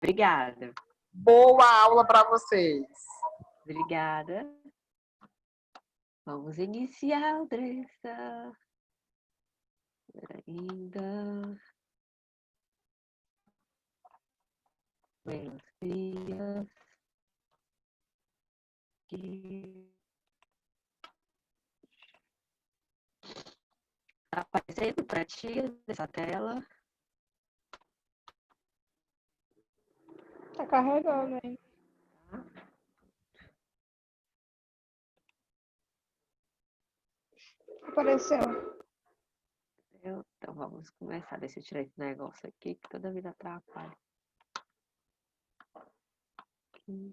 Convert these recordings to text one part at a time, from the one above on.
Obrigada. Boa aula para vocês. Obrigada. Vamos iniciar, Andressa. Ainda. Buenos dias. Aqui. Tá aparecendo para ti nessa tela? Tá carregando, hein? Apareceu. Então vamos começar. Deixa eu tirar esse negócio aqui que toda vida atrapalha. Aqui.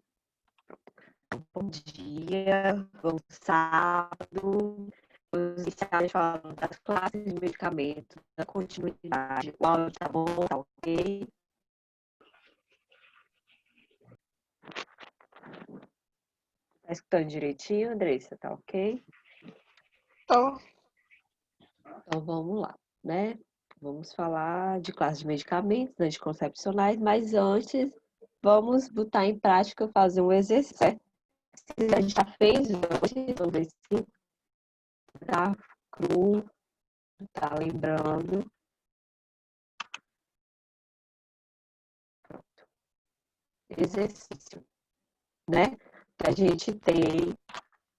Bom dia, bom sábado. Vamos iniciar falando das classes de medicamentos, da continuidade. O áudio tá bom, tá ok? Tá escutando direitinho, Andressa? Tá ok? Tô. Então vamos lá, né? Vamos falar de classe de medicamentos, né, anticoncepcionais, mas antes vamos botar em prática, fazer um exercício. A gente já fez hoje, vamos ver se tá cru, tá lembrando. Pronto. Exercício, né? Que a gente tem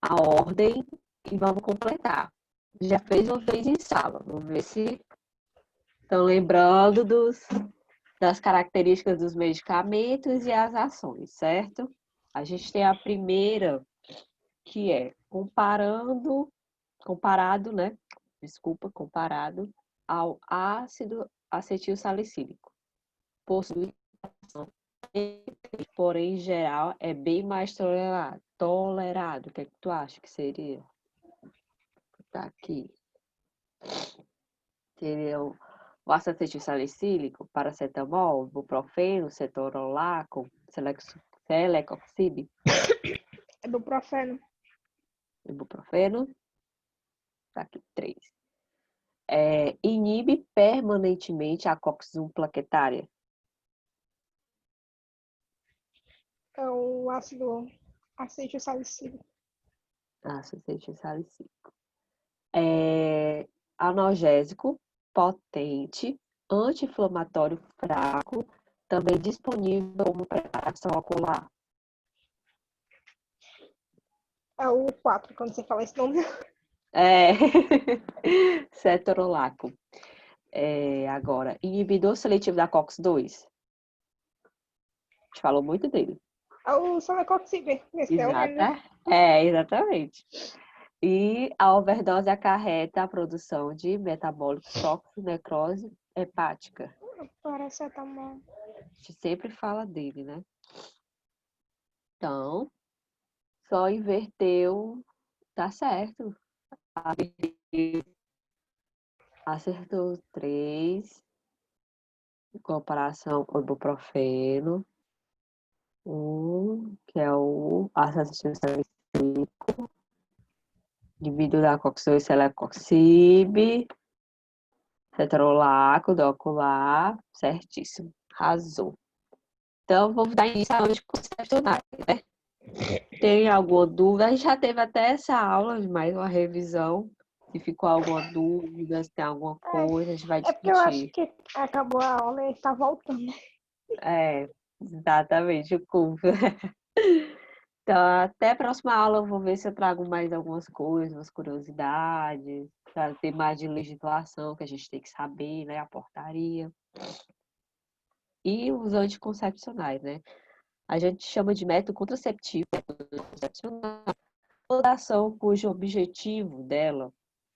a ordem e vamos completar. Já fez uma vez em sala, vamos ver se estão lembrando das características dos medicamentos e as ações, certo? A gente tem a primeira, que é comparado, né? Desculpa, comparado ao ácido acetil salicílico. Possui ação, porém, em geral, é bem mais tolerado. O que é que tu acha que seria? Tá aqui. Seria o ácido acetil salicílico, paracetamol, ibuprofeno, cetorolaco, celecoxib, É do profeno. ibuprofeno. Tá aqui, 3. Inibe permanentemente a COX-1 plaquetária. É o ácido acetil salicílico. Ácido acetil salicílico. Analgésico potente, anti-inflamatório fraco, também disponível como preparação ocular. É o 4, quando você fala esse nome. Cetorolaco. Agora, inibidor seletivo da COX-2. A gente falou muito dele. É o celecoxib. Esse é o nome, né? Exatamente. E a overdose acarreta a produção de metabólicos tóxicos, necrose hepática. Paracetamol. A gente sempre fala dele, né? Então, só inverteu, tá certo. Acertou 3, em comparação com o ibuprofeno. Que é o ácido acetil salicílico. Dividido da COX-2, celecoxib. Cetrolaco, do ocular. Certíssimo. Arrasou. Então, vamos dar início à aula de concepcionais, né? Tem alguma dúvida? A gente já teve até essa aula, mais uma revisão. Se ficou alguma dúvida, se tem alguma coisa, a gente vai É porque eu acho discutir. que acabou a aula e tá voltando. Exatamente, o curso. Então, até a próxima aula eu vou ver se eu trago mais algumas coisas, umas curiosidades, para ter mais de legislação que a gente tem que saber, né? A portaria. E os anticoncepcionais, né? A gente chama de método contraceptivo, anticoncepcional, toda ação cujo objetivo dela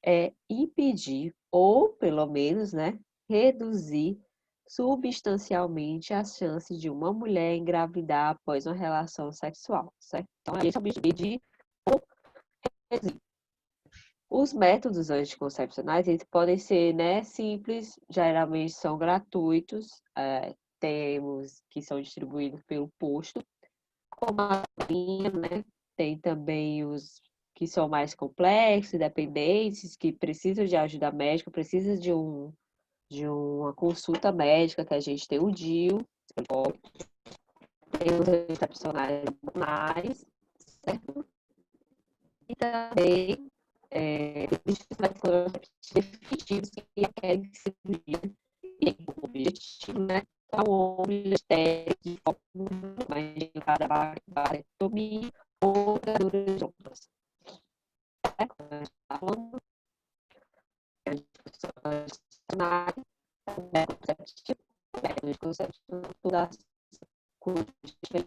é impedir, ou pelo menos, né, reduzir substancialmente as chances de uma mulher engravidar após uma relação sexual, certo? Então, esse é o objetivo de reduzir. Os métodos anticoncepcionais, eles podem ser, né, simples, geralmente são gratuitos, temos que são distribuídos pelo posto, como a linha, né? Tem também os que são mais complexos, dependentes, que precisam de ajuda médica, precisam de uma consulta médica, que a gente tem o DIU, tem os excepcionais hormonais, certo? E também existe mais definitivos que requerem cirurgia e o objetivo, né? Então, homens estéreis de forma mais indicada para barectomia ou ligaduras de outras. Falando de métodos concepcionais,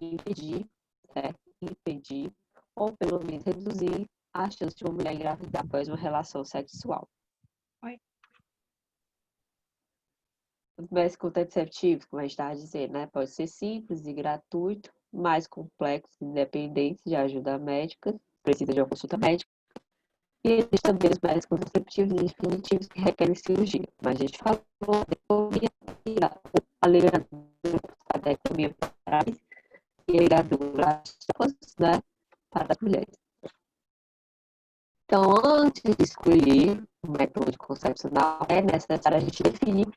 impedir, certo? Impedir, ou pelo menos reduzir a chance de uma mulher engravidar após uma relação sexual. Oi. Os métodos contraceptivos, como a gente estava dizendo, né? Pode ser simples e gratuito, mais complexos, independentes de ajuda médica, precisa de uma consulta médica. E existem também os métodos contraceptivos definitivos que requerem cirurgia. Mas a gente falou a ligadura para trás e a ligadura né, para as mulheres. Então, antes de escolher o método anticoncepcional, é necessário a gente definir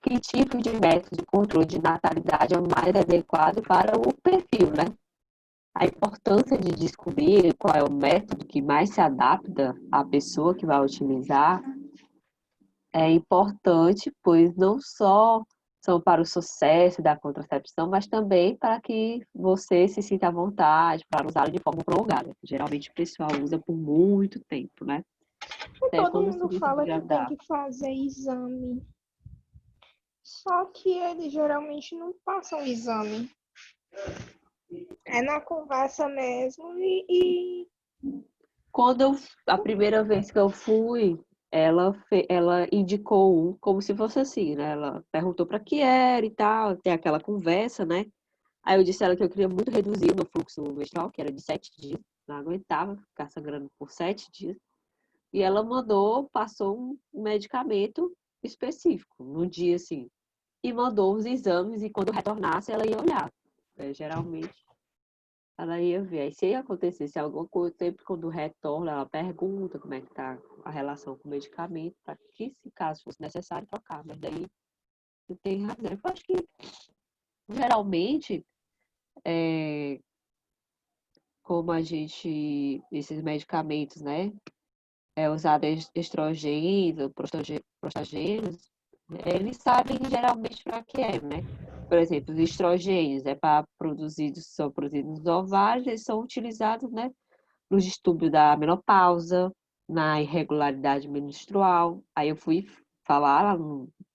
que tipo de método de controle de natalidade é o mais adequado para o perfil, né? A importância de descobrir qual é o método que mais se adapta à pessoa que vai utilizar é importante, pois não só são para o sucesso da contracepção, mas também para que você se sinta à vontade para usá-lo de forma prolongada. Geralmente o pessoal usa por muito tempo, né? E Até todo quando mundo se decide fala que tem engravidar. que fazer exame. Só que eles geralmente não passam exame. É na conversa mesmo A primeira vez que eu fui, ela indicou um como se fosse assim, né? Ela perguntou para que era e tal, tem aquela conversa, né? Aí eu disse a ela que eu queria muito reduzir o meu fluxo menstrual, que era de 7 dias, não aguentava ficar sangrando por 7 dias. E ela passou um medicamento específico, no dia assim, e mandou os exames, e quando retornasse, ela ia olhar. Geralmente, ela ia ver. Aí, se acontecesse alguma coisa, sempre quando retorna, ela pergunta como é que tá a relação com o medicamento, para que, se caso fosse necessário, trocar. Mas daí, não tem razão. Eu acho que, geralmente, como esses medicamentos, né, usado estrogênios, prostagênios, eles sabem geralmente para que é, né? Por exemplo, os estrogênios são produzidos nos ovários, eles são utilizados, né, no distúrbio da menopausa, na irregularidade menstrual. Aí eu fui falar,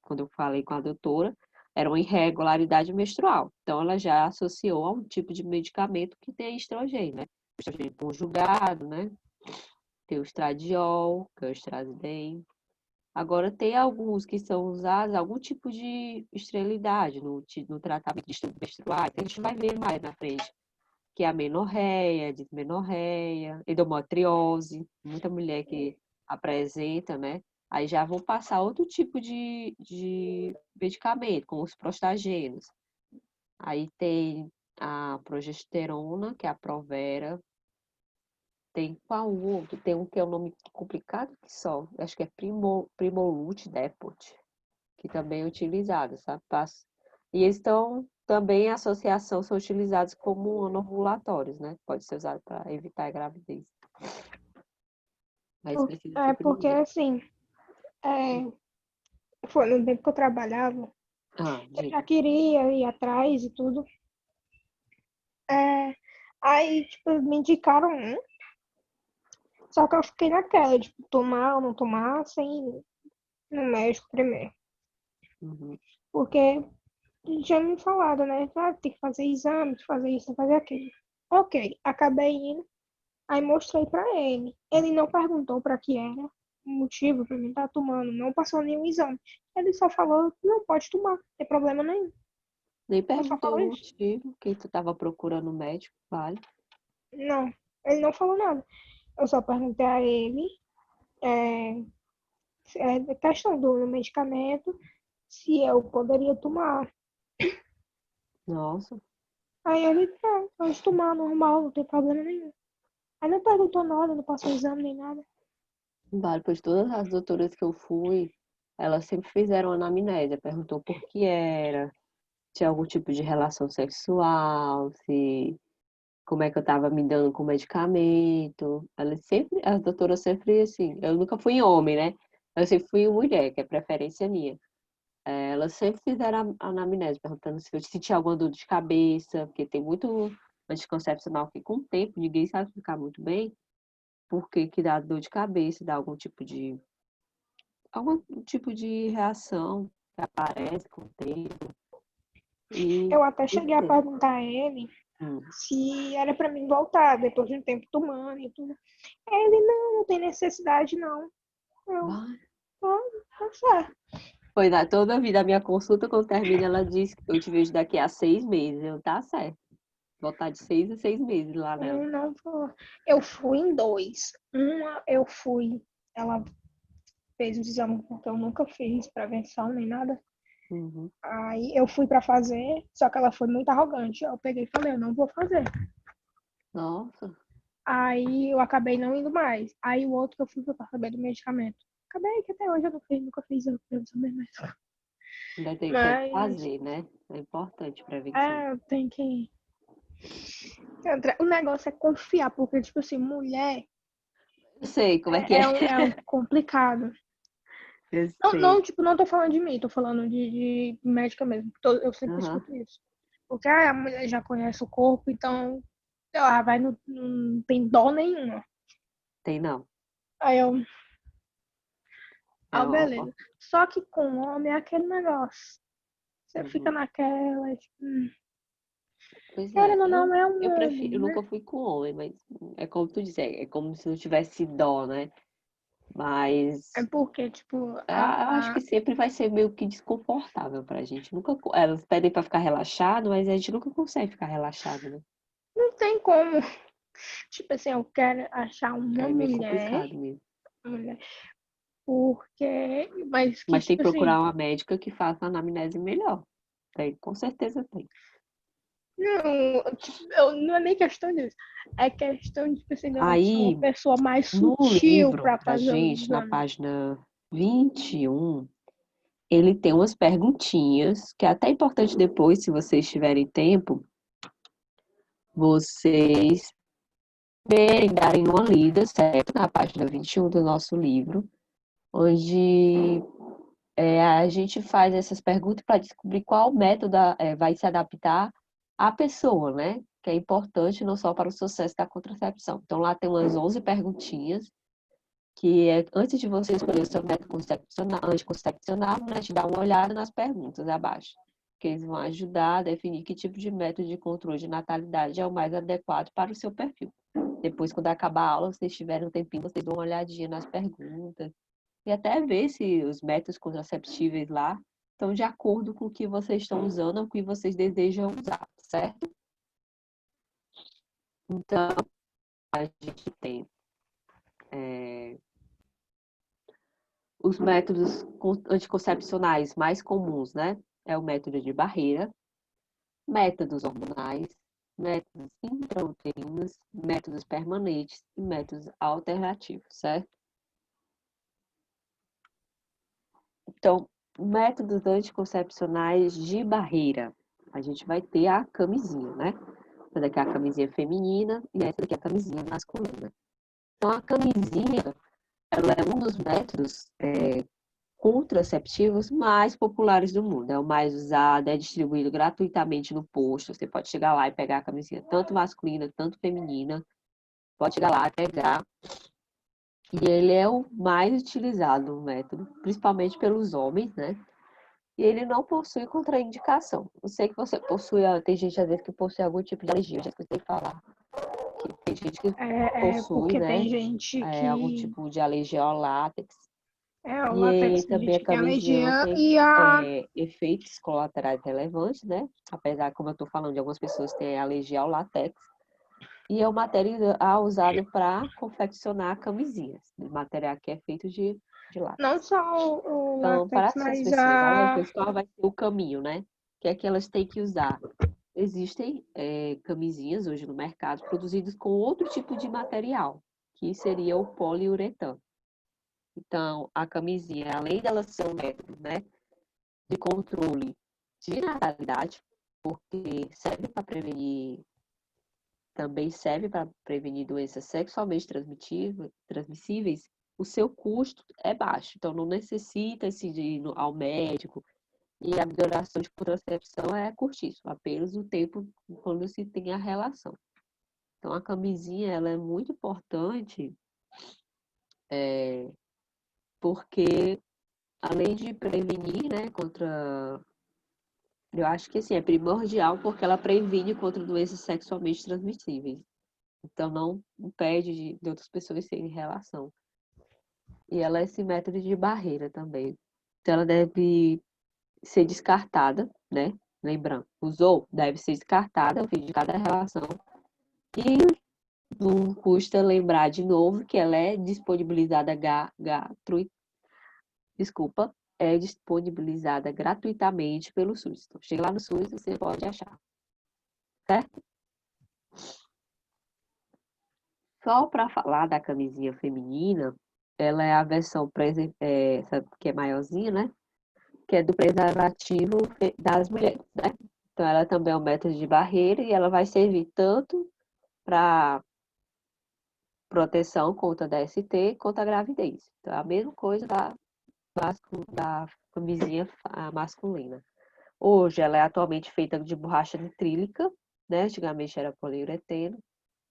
quando eu falei com a doutora, era uma irregularidade menstrual. Então, ela já associou a um tipo de medicamento que tem estrogênio, né? Estrogênio conjugado, né? Tem o estradiol, que é o Strazidem. Agora, tem alguns que são usados, algum tipo de esterilidade no tratamento de distúrbios menstruais, que a gente vai ver mais na frente, que é a menorreia, dismenorreia, endometriose, muita mulher que apresenta, né? Aí já vão passar outro tipo de medicamento, como os prostagênios. Aí tem a progesterona, que é a Provera. Tem qual outro? Tem um que é um nome complicado que só. Acho que é Primolut Depot, que também é utilizado, sabe? E eles estão também, em associação, são utilizados como anovulatórios, né? Pode ser usado para evitar a gravidez. Mas precisa é ser porque primeiro. assim, foi no tempo que eu trabalhava, eu Diga. já queria ir atrás e tudo. É, aí, tipo, me indicaram um, só que eu fiquei naquela, tipo, tomar ou não tomar, sem ir no médico primeiro. Uhum. Porque já me falaram, né? Ah, tem que fazer exame, tem que fazer isso, tem que fazer aquilo. Ok, acabei indo, aí mostrei pra ele. Ele não perguntou pra que era o motivo pra mim estar tomando, não passou nenhum exame. Ele só falou que não pode tomar, não tem problema nenhum. Nem Ele só perguntou falou o isso. motivo que tu estava procurando o médico, vale? Não, ele não falou nada. Eu só perguntei a ele, é, questão do medicamento, se eu poderia tomar. Nossa, Aí ele, pode tomar normal, não tem problema nenhum. Aí não perguntou nada, não passou exame nem nada. vale, pois todas as doutoras que eu fui, elas sempre fizeram anamnésia, perguntou por que era, tinha algum tipo de relação sexual, se como é que eu estava me dando com o medicamento. A doutora sempre assim, eu nunca fui homem, né? Eu sempre fui mulher, que é preferência minha. Elas sempre fizeram a anamnese, perguntando se eu sentia alguma dor de cabeça, porque tem muito anticoncepcional que com o tempo ninguém sabe explicar muito bem por que que dá dor de cabeça, dá algum tipo de reação que aparece com o tempo. E Eu até por cheguei a quê? perguntar a ele Hum. se era pra mim voltar depois de um tempo tomando e tudo. Ele, não, não tem necessidade, não. Eu, Vai. tá certo. Foi toda a vida, a minha consulta, quando termina, ela diz que eu te vejo daqui a 6 meses. Eu, tá certo. Voltar de 6 em 6 meses lá nela. Não vou. Eu fui em dois. Uma, eu fui. Ela fez o exame porque eu nunca fiz prevenção nem nada. Uhum. Aí eu fui pra fazer, só que ela foi muito arrogante. Eu peguei e falei, eu não vou fazer. Nossa, Aí eu acabei não indo mais. Aí o outro que eu fui foi pra saber do medicamento. Acabei que até hoje eu nunca fiz a prevenção mesmo. ainda tem que Mas fazer, né? É importante prevenção. tem que. O negócio é confiar, porque, tipo assim, mulher Eu sei como é que é. é um complicado. Eu Não, sei. não, tipo, não tô falando de mim, tô falando de médica mesmo. Eu sempre Aham. escuto isso. Porque a mulher já conhece o corpo, então ela vai, não tem dó nenhuma. Tem não. Aí eu, É, beleza. Só que com homem é aquele negócio. Você fica uhum. naquela, tipo, Pois é, querendo ou eu, não, é um eu prefiro, homem, eu né? nunca fui com homem, mas é como tu disse, é como se não tivesse dó, né? É Mas porque, tipo, eu acho que sempre vai ser meio que desconfortável pra gente. Nunca, elas pedem pra ficar relaxado, mas a gente nunca consegue ficar relaxado, né? não tem como. Tipo assim, eu quero achar uma É meio mulher, complicado mesmo. mulher, porque, mas que, Mas tem que tipo assim, procurar uma médica que faça a anamnese melhor. Tem, com certeza tem. não, tipo, não é nem questão disso. É questão de, tipo assim, de eu achar uma Aí, pessoa mais no sutil livro pra da fazer o gente, na exame. página 21, ele tem umas perguntinhas, que é até importante depois, se vocês tiverem tempo, vocês verem, darem uma lida, certo? Na página 21 do nosso livro, onde a gente faz essas perguntas para descobrir qual método vai se adaptar à pessoa, né? Que é importante não só para o sucesso da contracepção. Então, lá tem umas 11 perguntinhas, que é antes de você escolher o seu método anticoncepcional, né, te dá uma olhada nas perguntas abaixo, que eles vão ajudar a definir que tipo de método de controle de natalidade é o mais adequado para o seu perfil. Depois, quando acabar a aula, vocês tiverem um tempinho, vocês dão uma olhadinha nas perguntas e até ver se os métodos contraceptíveis lá estão de acordo com o que vocês estão usando ou o que vocês desejam usar, certo? Então, a gente tem os métodos anticoncepcionais mais comuns, né? É o método de barreira, métodos hormonais, métodos intrauterinos, métodos permanentes e métodos alternativos, certo? Então, métodos anticoncepcionais de barreira. A gente vai ter a camisinha, né? Essa daqui é a camisinha feminina e essa daqui é a camisinha masculina. Então, a camisinha, ela é um dos métodos contraceptivos mais populares do mundo. É o mais usado, é distribuído gratuitamente no posto. Você pode chegar lá e pegar a camisinha tanto masculina, tanto feminina. Pode chegar lá e pegar. E ele é o mais utilizado, o método, principalmente pelos homens, né? E ele não possui contraindicação. Eu sei que você possui, tem gente às vezes que possui algum tipo de alergia, eu já escutei falar. Que tem gente que possui, Porque tem né? gente Algum que tipo de alergia ao látex. o E látex, tem também gente a que tem camisinha alergia tem e a. efeitos colaterais relevantes, né? Apesar, como eu estou falando, de algumas pessoas têm alergia ao látex. E é o material usado para confeccionar camisinhas. O material que é feito de Não látex. só o Então, para látex, essas mas pessoas, algumas a. pessoas, qual vai ser o caminho, né? O que é que elas têm que usar? Existem camisinhas hoje no mercado produzidas com outro tipo de material, que seria o poliuretano. Então, a camisinha, além dela ser um método, né, de controle de natalidade, porque serve para prevenir, também serve para prevenir doenças sexualmente transmissíveis, o seu custo é baixo. Então, não necessita de ir ao médico. E a duração de contracepção é curtíssima, apenas o tempo quando se tem a relação. Então, a camisinha ela é muito importante porque, além de prevenir, né, contra... Eu acho que assim, é primordial porque ela previne contra doenças sexualmente transmissíveis. Então, não impede de outras pessoas terem relação. E ela é esse método de barreira também. Então, ela deve ser descartada, né? Lembrando, usou, deve ser descartada ao fim de cada relação. E não custa lembrar de novo que ela é disponibilizada é disponibilizada gratuitamente pelo SUS. Então, chega lá no SUS e você pode achar. Certo? Só para falar da camisinha feminina, ela é a versão que é maiorzinha, né? Que é do preservativo das mulheres, né? Então, ela também é um método de barreira e ela vai servir tanto para proteção contra a DST quanto a gravidez. Então, é a mesma coisa da camisinha masculina. Hoje, ela é atualmente feita de borracha nitrílica, né? Antigamente era poliuretano.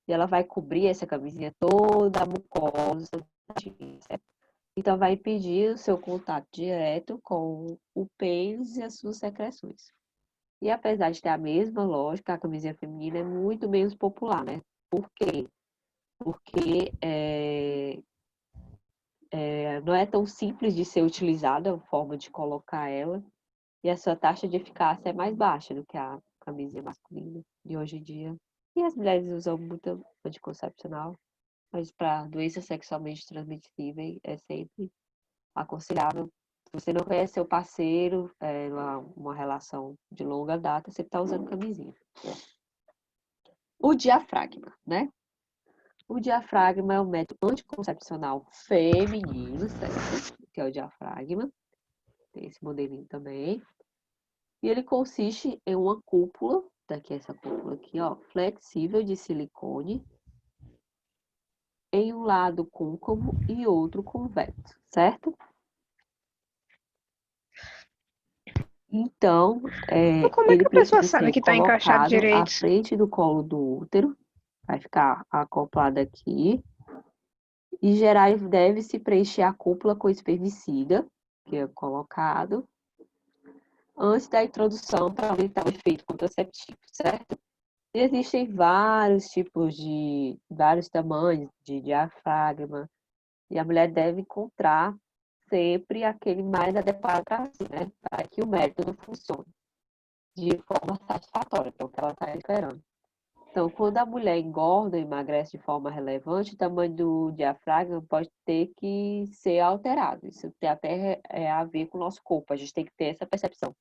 E ela vai cobrir essa camisinha toda a mucosa, certo? Então, vai impedir o seu contato direto com o pênis e as suas secreções. E apesar de ter a mesma lógica, a camisinha feminina é muito menos popular, né? Por quê? Porque não é tão simples de ser utilizada a forma de colocar ela, e a sua taxa de eficácia é mais baixa do que a camisinha masculina de hoje em dia. E as mulheres usam muito anticoncepcional, mas para doenças sexualmente transmissíveis é sempre aconselhável. Se você não conhece seu parceiro, uma relação de longa data, você está usando camisinha. O diafragma, né? O diafragma é um método anticoncepcional feminino, certo? Que é o diafragma. Tem esse modelinho também. E ele consiste em uma cúpula, daqui essa cúpula aqui, ó, flexível de silicone, em um lado côncavo e outro convexo, certo? Então, Como é que ele a pessoa precisa sabe ser que está encaixado colocado à direito? frente do colo do útero, vai ficar acoplado aqui, e geral deve-se preencher a cúpula com espermicida, que é colocado, antes da introdução para aumentar o efeito contraceptivo, certo? E existem vários tipos vários tamanhos de diafragma, e a mulher deve encontrar sempre aquele mais adequado para si, né? Para que o método funcione de forma satisfatória, que é o que ela está esperando. Então, quando a mulher engorda ou emagrece de forma relevante, o tamanho do diafragma pode ter que ser alterado. Isso tem até a ver com o nosso corpo, a gente tem que ter essa percepção.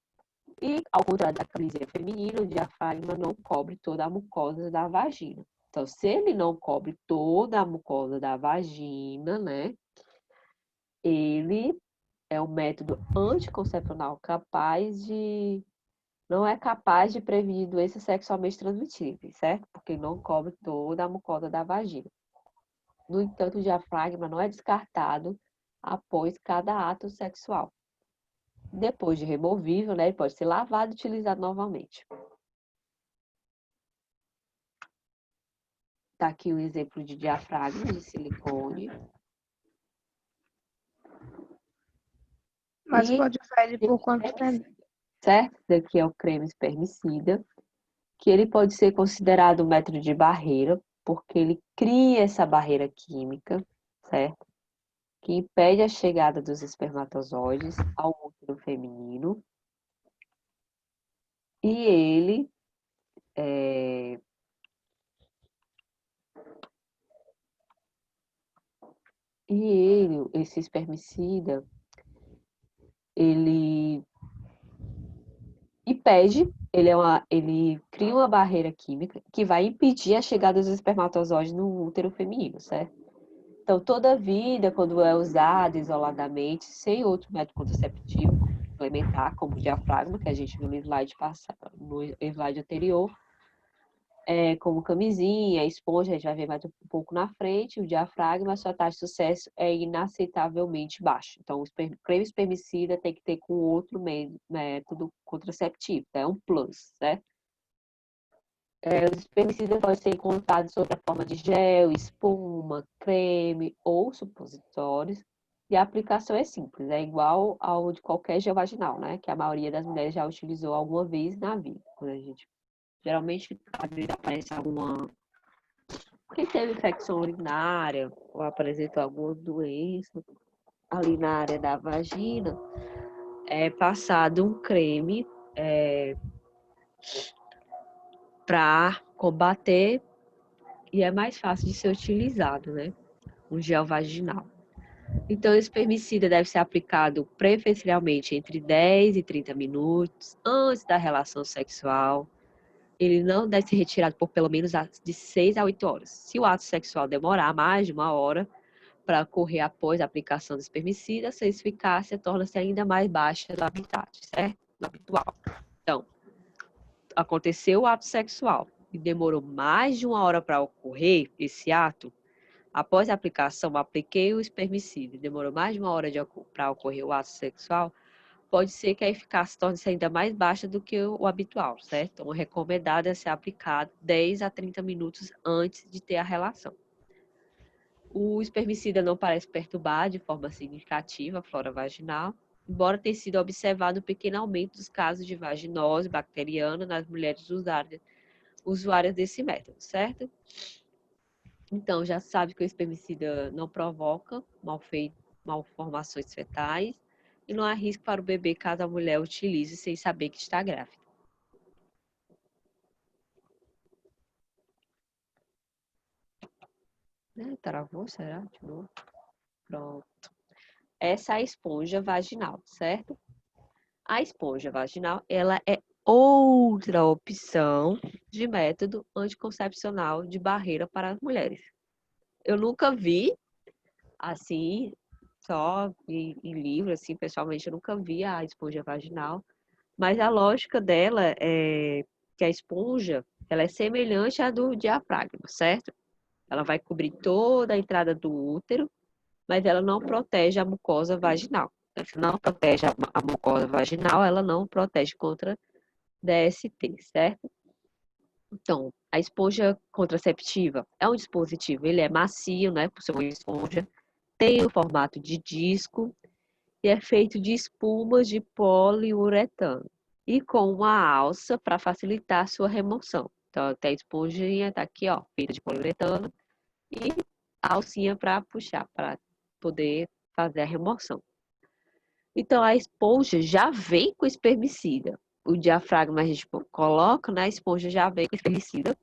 E, ao contrário da camisinha feminina, o diafragma não cobre toda a mucosa da vagina. Então, se ele não cobre toda a mucosa da vagina, né, ele é um método anticoncepcional não é capaz de prevenir doenças sexualmente transmissíveis, certo? Porque não cobre toda a mucosa da vagina. No entanto, o diafragma não é descartado após cada ato sexual. Depois de removível, né, ele pode ser lavado e utilizado novamente. Está aqui um exemplo de diafragma de silicone. Mas E pode usar ele por quanto tempo? certo? Esse daqui é o creme espermicida, que ele pode ser considerado um método de barreira, porque ele cria essa barreira química, certo? Que impede a chegada dos espermatozoides ao útero feminino. E esse espermicida, ele impede, ele cria uma barreira química que vai impedir a chegada dos espermatozoides no útero feminino, certo? Então, toda vida, quando é usada isoladamente, sem outro método contraceptivo, complementar, como o diafragma, que a gente viu no slide anterior, como camisinha, esponja, a gente vai ver mais um pouco na frente, o diafragma, a sua taxa de sucesso é inaceitavelmente baixa. Então, o creme espermicida tem que ter com outro método contraceptivo, é um plus, certo? Os espermicidas podem ser encontrados sob a forma de gel, espuma, creme ou supositórios. E a aplicação é simples, é igual ao de qualquer gel vaginal, né? Que a maioria das mulheres já utilizou alguma vez na vida. Quando a gente, geralmente, às vezes aparece alguma... Quem teve infecção urinária ou apresentou alguma doença ali na área da vagina, é passado um creme para combater e é mais fácil de ser utilizado, né? Um gel vaginal. Então, esse espermicida deve ser aplicado preferencialmente entre 10 e 30 minutos antes da relação sexual. Ele não deve ser retirado por pelo menos de 6 a 8 horas. Se o ato sexual demorar mais de 1 hora para ocorrer após a aplicação do espermicida, sua eficácia torna-se ainda mais baixa do habitat, certo? Do habitual. Então, aconteceu o ato sexual e demorou mais de 1 hora para ocorrer esse ato. Após a aplicação, apliquei o espermicida e demorou mais de 1 hora para ocorrer o ato sexual, pode ser que a eficácia torne-se ainda mais baixa do que o habitual, certo? Então, o recomendado é ser aplicado 10 a 30 minutos antes de ter a relação. O espermicida não parece perturbar de forma significativa a flora vaginal, embora tenha sido observado um pequeno aumento dos casos de vaginose bacteriana nas mulheres usuárias desse método, certo? Então, já sabe que o espermicida não provoca malformações fetais e não há risco para o bebê caso a mulher utilize sem saber que está grávida. Travou, será? De novo? Pronto. Essa é a esponja vaginal, certo? A esponja vaginal, ela é outra opção de método anticoncepcional de barreira para as mulheres. Eu nunca vi, assim, só em livro, assim, pessoalmente, eu nunca vi a esponja vaginal, mas a lógica dela é que a esponja, ela é semelhante à do diafragma, certo? Ela vai cobrir toda a entrada do útero, mas ela não protege a mucosa vaginal. Se não protege a mucosa vaginal, ela não protege contra DST, certo? Então, a esponja contraceptiva é um dispositivo, ele é macio, né, por ser uma esponja, tem o formato de disco e é feito de espumas de poliuretano e com uma alça para facilitar a sua remoção. Então, tem a esponjinha, tá aqui, ó, feita de poliuretano e a alcinha para puxar, para poder fazer a remoção. Então, a esponja já vem com espermicida. O diafragma a gente coloca, né? A esponja já vem com espermicida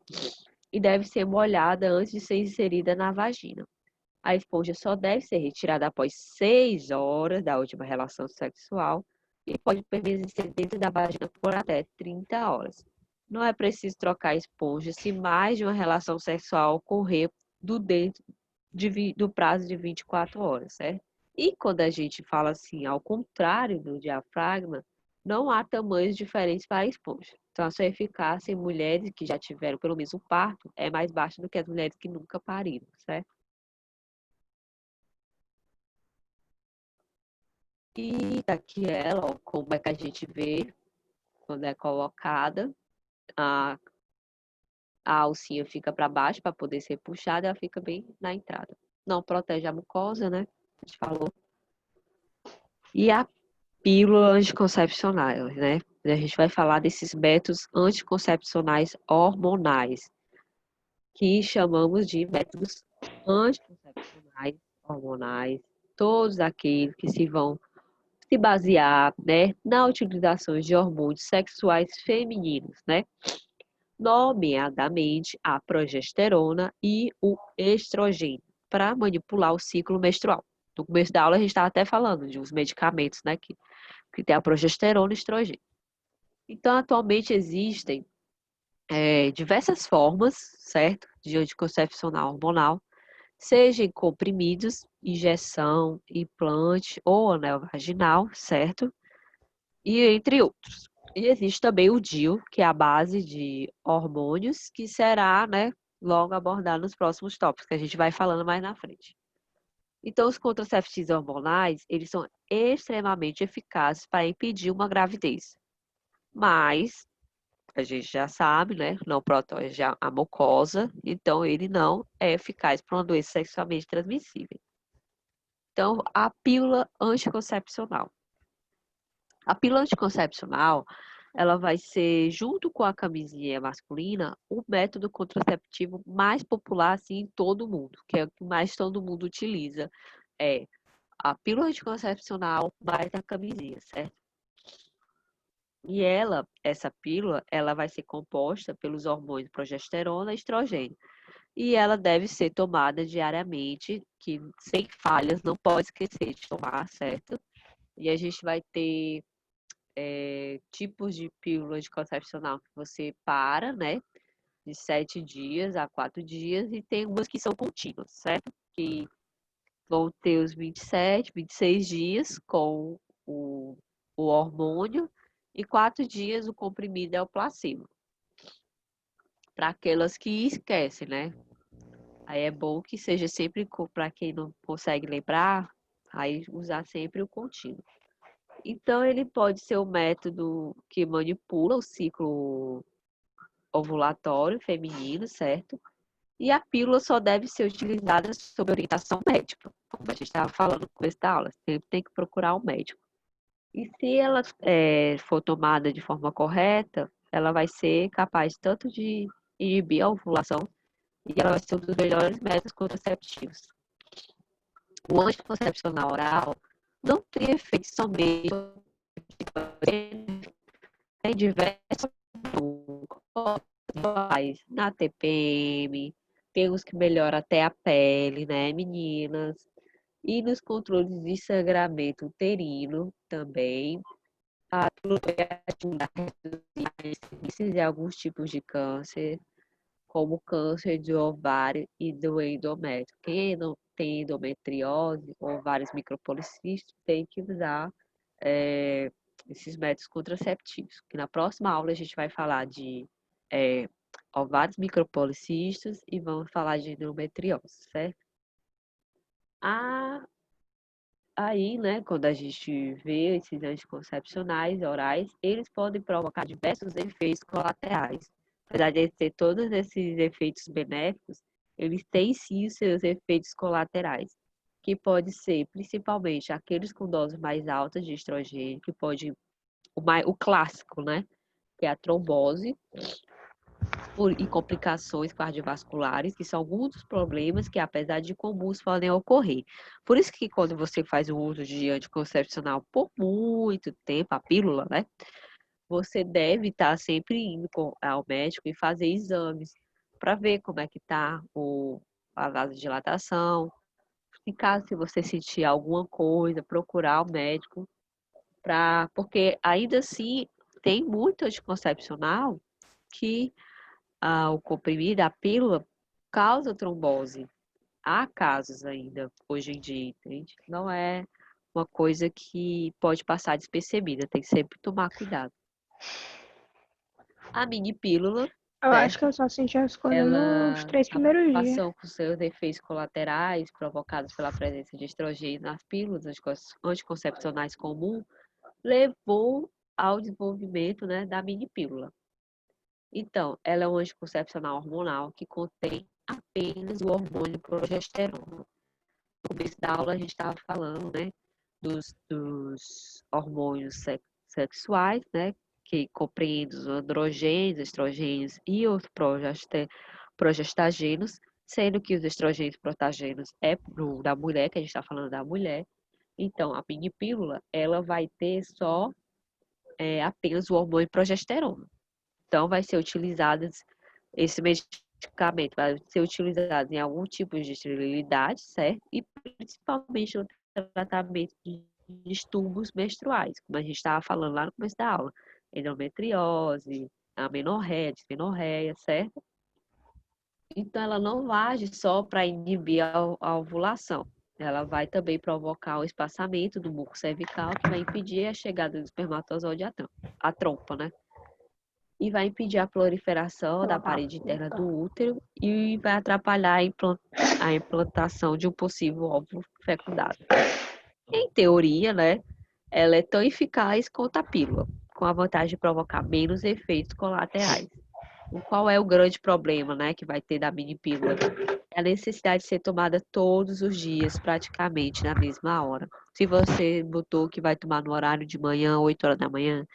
e deve ser molhada antes de ser inserida na vagina. A esponja só deve ser retirada após 6 horas da última relação sexual e pode permanecer dentro da vagina por até 30 horas. Não é preciso trocar a esponja se mais de uma relação sexual ocorrer do prazo de 24 horas, certo? E quando a gente fala assim, ao contrário do diafragma, não há tamanhos diferentes para a esponja. Então, a sua eficácia em mulheres que já tiveram pelo menos um parto é mais baixa do que as mulheres que nunca pariram, certo? E daqui ela, ó, como é que a gente vê quando é colocada, a, a alcinha fica para baixo para poder ser puxada, ela fica bem na entrada. Não protege a mucosa, né? A gente falou. E a pílula anticoncepcional, né? A gente vai falar desses métodos anticoncepcionais hormonais, que chamamos de métodos anticoncepcionais hormonais, todos aqueles que vão se basear, né, na utilização de hormônios sexuais femininos, né? Nomeadamente a progesterona e o estrogênio, para manipular o ciclo menstrual. No começo da aula a gente estava até falando de uns medicamentos, né, que tem a progesterona e estrogênio. Então, atualmente existem diversas formas, certo, de anticoncepcional hormonal, seja em comprimidos, injeção, implante ou anel vaginal, certo? e entre outros. E existe também o DIU, que é a base de hormônios, que será, né, logo abordado nos próximos tópicos, que a gente vai falando mais na frente. Então, os contraceptivos hormonais, eles são extremamente eficazes para impedir uma gravidez. Mas, a gente já sabe, né, não protege a mucosa, então ele não é eficaz para uma doença sexualmente transmissível. Então, a pílula anticoncepcional. A pílula anticoncepcional, ela vai ser, junto com a camisinha masculina, o método contraceptivo mais popular assim, em todo mundo, que é o que mais todo mundo utiliza. É a pílula anticoncepcional mais a camisinha, certo? E essa pílula, ela vai ser composta pelos hormônios progesterona e estrogênio. E ela deve ser tomada diariamente, que sem falhas, não pode esquecer de tomar, certo? E a gente vai ter tipos de pílula anticoncepcional que você para, né? De 7 dias a 4 dias, e tem umas que são contínuas, certo? Que vão ter os 27, 26 dias com o hormônio e 4 dias o comprimido é o placebo. Para aquelas que esquecem, né? Aí é bom que seja sempre, para quem não consegue lembrar, aí usar sempre o contínuo. Então, ele pode ser o método que manipula o ciclo ovulatório feminino, certo? E a pílula só deve ser utilizada sob orientação médica. Como a gente estava falando no começo da aula, sempre tem que procurar um médico. E se ela for tomada de forma correta, ela vai ser capaz tanto de inibir a ovulação e ela vai ser um dos melhores métodos contraceptivos. O anticoncepcional oral não tem efeito somente em diversos na TPM, tem os que melhoram até a pele, né, meninas? E nos controles de sangramento uterino também. A de alguns tipos de câncer, como câncer de ovário e do endométrio. Quem não tem endometriose ou vários micropolicísticos tem que usar esses métodos contraceptivos. Que na próxima aula a gente vai falar de ovários micropolicísticos e vamos falar de endometriose, certo? Aí, né, quando a gente vê esses anticoncepcionais orais, eles podem provocar diversos efeitos colaterais. Apesar de ter todos esses efeitos benéficos, eles têm sim os seus efeitos colaterais, que pode ser principalmente aqueles com doses mais altas de estrogênio, que pode o clássico, né, que é a trombose, e complicações cardiovasculares, que são alguns dos problemas que, apesar de comuns, podem ocorrer. Por isso que quando você faz o uso de anticoncepcional por muito tempo, a pílula, né? Você deve estar sempre indo ao médico e fazer exames para ver como é que está a vasodilatação. Em caso se você sentir alguma coisa, procurar o médico, porque ainda assim tem muito anticoncepcional que o comprimido, a pílula, causa trombose. Há casos ainda, hoje em dia, entende? Não é uma coisa que pode passar despercebida, tem que sempre tomar cuidado. A mini pílula, Eu acho que certo? eu só senti as coisas nos Ela, 3 a primeiros dias. preocupação com seus efeitos colaterais provocados pela presença de estrogênio nas pílulas anticoncepcionais comuns levou ao desenvolvimento, né, da mini pílula. Então, ela é um anticoncepcional hormonal que contém apenas o hormônio progesterona. No começo da aula a gente estava falando, né, dos hormônios sexuais, né, que compreendem os androgênios, estrogênios e os progestagenos, sendo que os estrogênios e protagênios é da mulher, que a gente está falando da mulher. Então, a mini pílula, ela vai ter só apenas o hormônio progesterona. Então, vai ser utilizado esse medicamento vai ser utilizado em algum tipo de esterilidade, certo? E principalmente no tratamento de distúrbios menstruais, como a gente estava falando lá no começo da aula. Endometriose, amenorreia, dismenorreia, certo? Então, ela não age só para inibir a ovulação. ela vai também provocar o espaçamento do muco cervical, que vai impedir a chegada do espermatozoide à trompa, né? E vai impedir a proliferação da parede interna do útero e vai atrapalhar a implantação de um possível óvulo fecundado. Em teoria, né, ela é tão eficaz quanto a pílula, com a vantagem de provocar menos efeitos colaterais. Qual é o grande problema, né, que vai ter da mini pílula? É a necessidade de ser tomada todos os dias, praticamente na mesma hora. Se você botou que vai tomar no horário de manhã, 8 horas da manhã,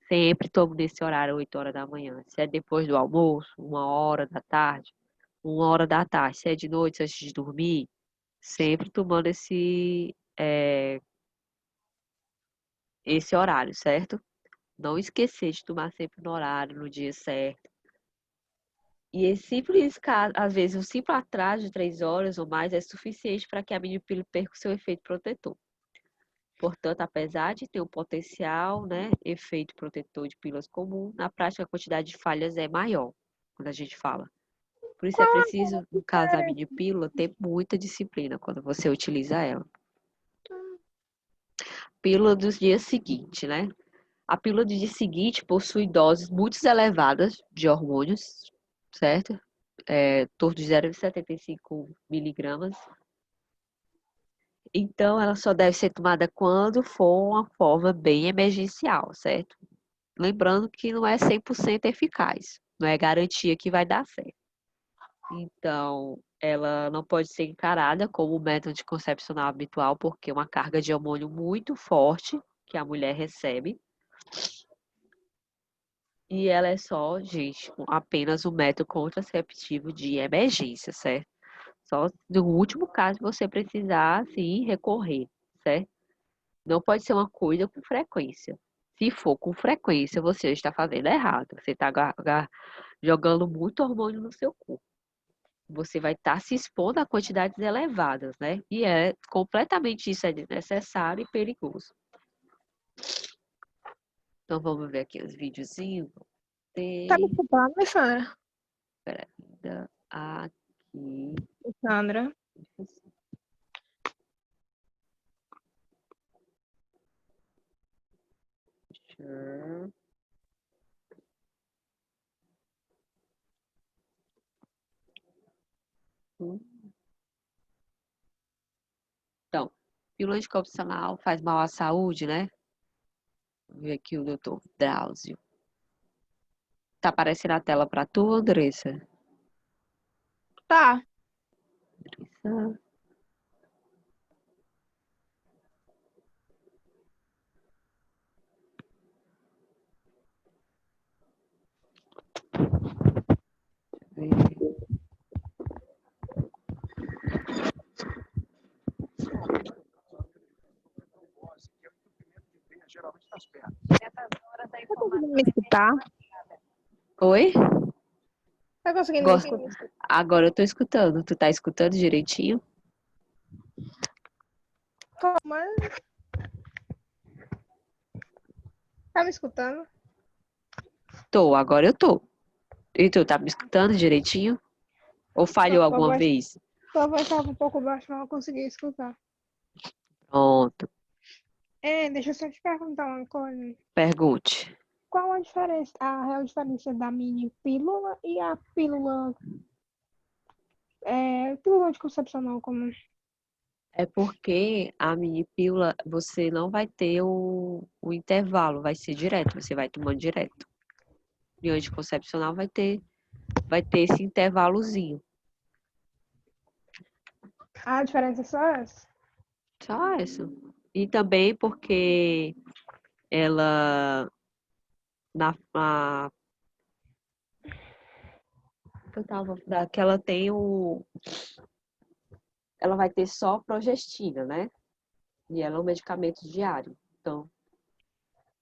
sempre tomo nesse horário, 8 horas da manhã. Se é depois do almoço, 1 hora da tarde, 1 hora da tarde. Se é de noite, antes de dormir, sempre tomando esse horário, certo? Não esquecer de tomar sempre no horário, no dia certo. E é simples, às vezes, um simples atraso de 3 horas ou mais é suficiente para que a mini pílula perca o seu efeito protetor. Portanto, apesar de ter um potencial, né, efeito protetor de pílulas comum, na prática a quantidade de falhas é maior quando a gente fala. Por isso é Qual é preciso, a no caso da diferença? mini pílula, ter muita disciplina quando você utiliza ela. Pílula dos dias seguintes, né? A pílula do dia seguinte possui doses muito elevadas de hormônios, certo? Torno de 0,75 miligramas. Então, ela só deve ser tomada quando for uma forma bem emergencial, certo? Lembrando que não é 100% eficaz, não é garantia que vai dar certo. Então, ela não pode ser encarada como um método anticoncepcional habitual, porque é uma carga de hormônio muito forte que a mulher recebe. E ela é só, gente, apenas um método contraceptivo de emergência, certo? Só no último caso você precisar, sim, recorrer, certo? Não pode ser uma coisa com frequência. Se for com frequência, você está fazendo errado. Você está jogando muito hormônio no seu corpo. Você vai estar se expondo a quantidades elevadas, né? E completamente isso é desnecessário e perigoso. Então vamos ver aqui os videozinhos. Tá me escutando, Sandra? Espera ainda aqui. Sandra. Sure. Então, pílula anticoncepcional faz mal à saúde, né? Vou ver aqui o doutor Drauzio. Tá aparecendo a tela para tu, Andressa? Tá. Andressa. Deixa eu ver. Tá conseguindo me escutar? Oi? Tá conseguindo me escutar? Agora eu tô escutando. Tu tá escutando direitinho? Mas... Tá me escutando? Tô, agora eu tô. E tu tá me escutando direitinho? Ou falhou Não, alguma vez? sua voz estava um pouco baixa, mas eu consegui escutar. Pronto. Deixa eu só te perguntar uma coisa. Pergunte. Qual a diferença, a real diferença da mini pílula e a pílula anticoncepcional comum? É porque a mini pílula você não vai ter o intervalo, vai ser direto, você vai tomando direto. E o anticoncepcional vai ter esse intervalozinho. A diferença é só essa? Só isso. E também porque ela que ela tem ela vai ter só progestina, né? E ela é um medicamento diário. Então,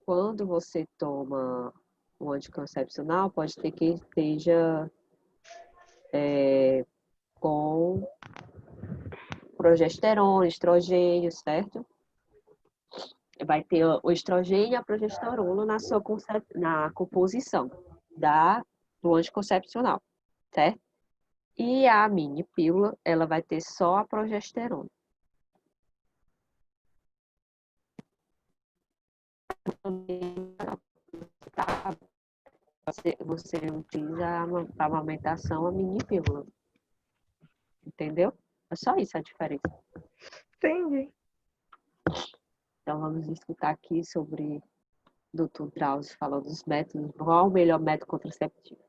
quando você toma um anticoncepcional, pode ter que esteja com progesterona, estrogênio, certo? Vai ter o estrogênio e a progesterona na composição do anticoncepcional, certo? E a mini pílula, ela vai ter só a progesterona. também tá, você utiliza a amamentação a mini pílula. Entendeu? É só isso a diferença. Entendi. Então vamos escutar aqui sobre o Dr. Drauzio falando dos métodos, qual o melhor método contraceptivo.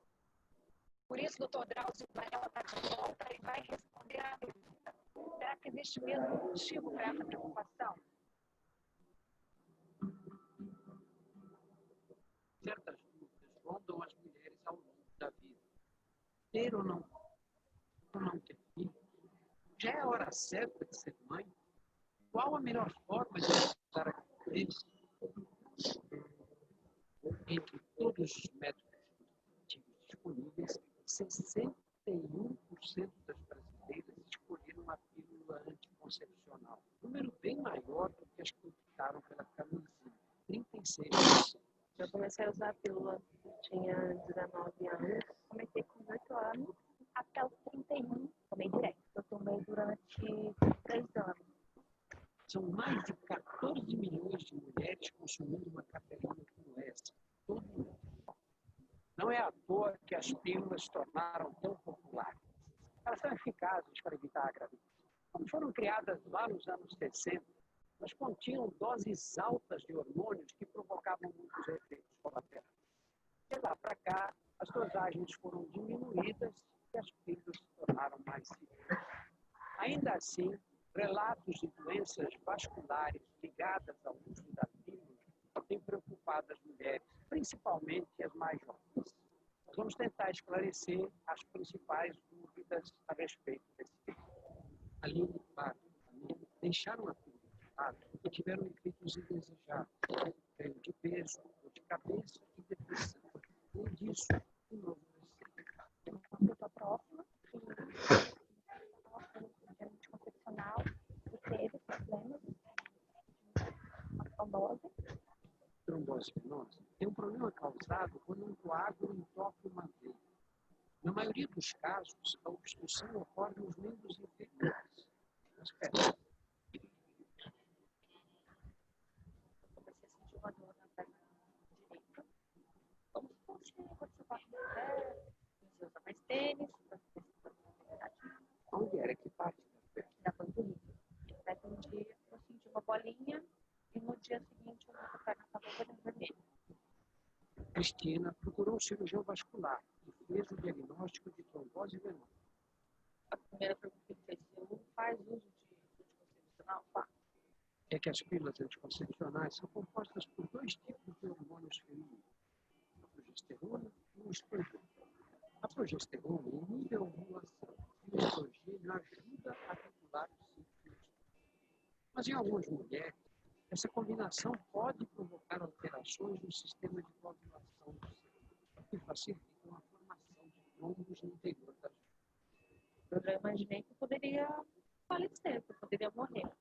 Por isso, Dr. Drauzio vai relatar de volta e vai responder à pergunta: será que existe mesmo motivo para essa preocupação? Certas dúvidas rondam as mulheres ao longo da vida. Ter ou não ter filho? Já é a hora certa de ser mãe? Qual a melhor forma de usar a gravidez? Entre todos os métodos disponíveis, 61% das brasileiras escolheram a pílula anticoncepcional. Número bem maior do que as que optaram pela camisinha, 36%. Eu comecei a usar a pílula, eu tinha 19 anos, comecei com 18 anos, até os 31, tomei direto. Eu tomei durante 3 anos. São mais de 14 milhões de mulheres consumindo uma cafeína como essa, todo mundo. Não é à toa que as pílulas se tornaram tão populares. Elas são eficazes para evitar a gravidez. Quando foram criadas lá nos anos 60, elas continham doses altas de hormônios que provocavam muitos efeitos colaterais. De lá para cá, as dosagens foram diminuídas e as pílulas se tornaram mais seguras. Ainda assim, relatos de doenças vasculares ligadas ao uso da pílula têm preocupado as mulheres, principalmente as mais jovens. Nós vamos tentar esclarecer as principais dúvidas a respeito desse tema. Aline e Fábio deixaram a pílula de lado e tiveram efeitos indesejados, ganho de peso, dor de cabeça e depressão. Além disso, um novo receio. Tem uma pessoa próxima que anticoncepcional e teve problemas, uma trombose. Trombose venosa é um problema causado quando um coágulo entope uma veia. Na maioria dos casos, a obstrução ocorre nos membros inferiores, nas pernas. Comecei a sentir uma dor na perna direita. Como se fosse quando você bate no pé, você usa mais tênis, Onde era que parte da perna? na panturrilha. Até que um dia eu senti uma bolinha e no dia seguinte a minha perna estava toda vermelha. Cristina procurou um cirurgião vascular e fez o diagnóstico de trombose venosa. A primeira pergunta que ele fez: você faz uso de anticoncepcional? É que as pílulas anticoncepcionais são compostas por 2 tipos de hormônios femininos, a progesterona e o estrogênio. A progesterona inibe a ovulação e o estrogênio ajuda a regular o ciclo. Mas em algumas mulheres, essa combinação pode provocar alterações no sistema de coagulação do cérebro, que facilitam a formação de trombos no interior das veias. Eu já imaginei que eu poderia falecer, que eu poderia morrer.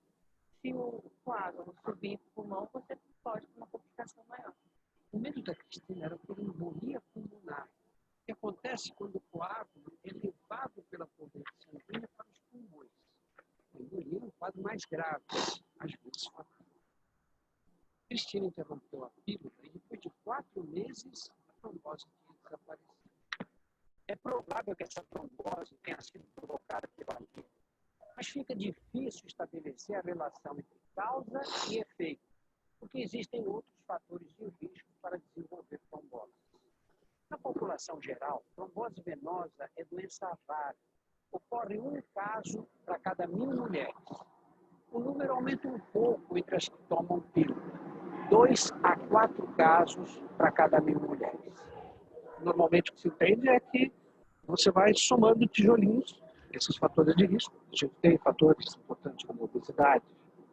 Se o coágulo subir para o pulmão, você pode ter uma complicação maior. O medo da Cristina era por embolia pulmonar, que acontece quando o coágulo é levado pela corrente sanguínea para os pulmões. A embolia é um quadro mais grave, às vezes fatal. Cristina interrompeu a pílula e depois de 4 meses a trombose tinha desaparecido. É provável que essa trombose tenha sido provocada pela pílula, mas fica difícil estabelecer a relação entre causa e efeito, porque existem outros fatores de risco para desenvolver trombose. Na população geral, trombose venosa é doença rara. Ocorre um caso para cada 1000 mulheres. O número aumenta um pouco entre as que tomam pílula. 2 a 4 casos para cada 1000 mulheres. Normalmente o que se entende é que você vai somando tijolinhos, esses fatores de risco. A gente tem fatores importantes como obesidade,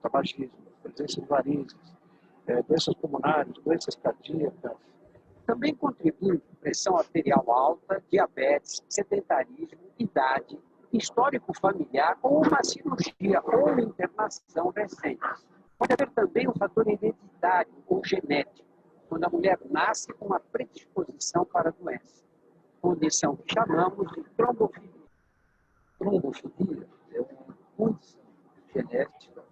tabagismo, presença de varizes, doenças pulmonares, doenças cardíacas. Também contribui com pressão arterial alta, diabetes, sedentarismo, idade, histórico familiar ou uma cirurgia ou internação recentes. Pode haver também um fator hereditário ou genético, quando a mulher nasce com uma predisposição para a doença, condição que chamamos de trombofilia. Trombofilia é uma condição genética,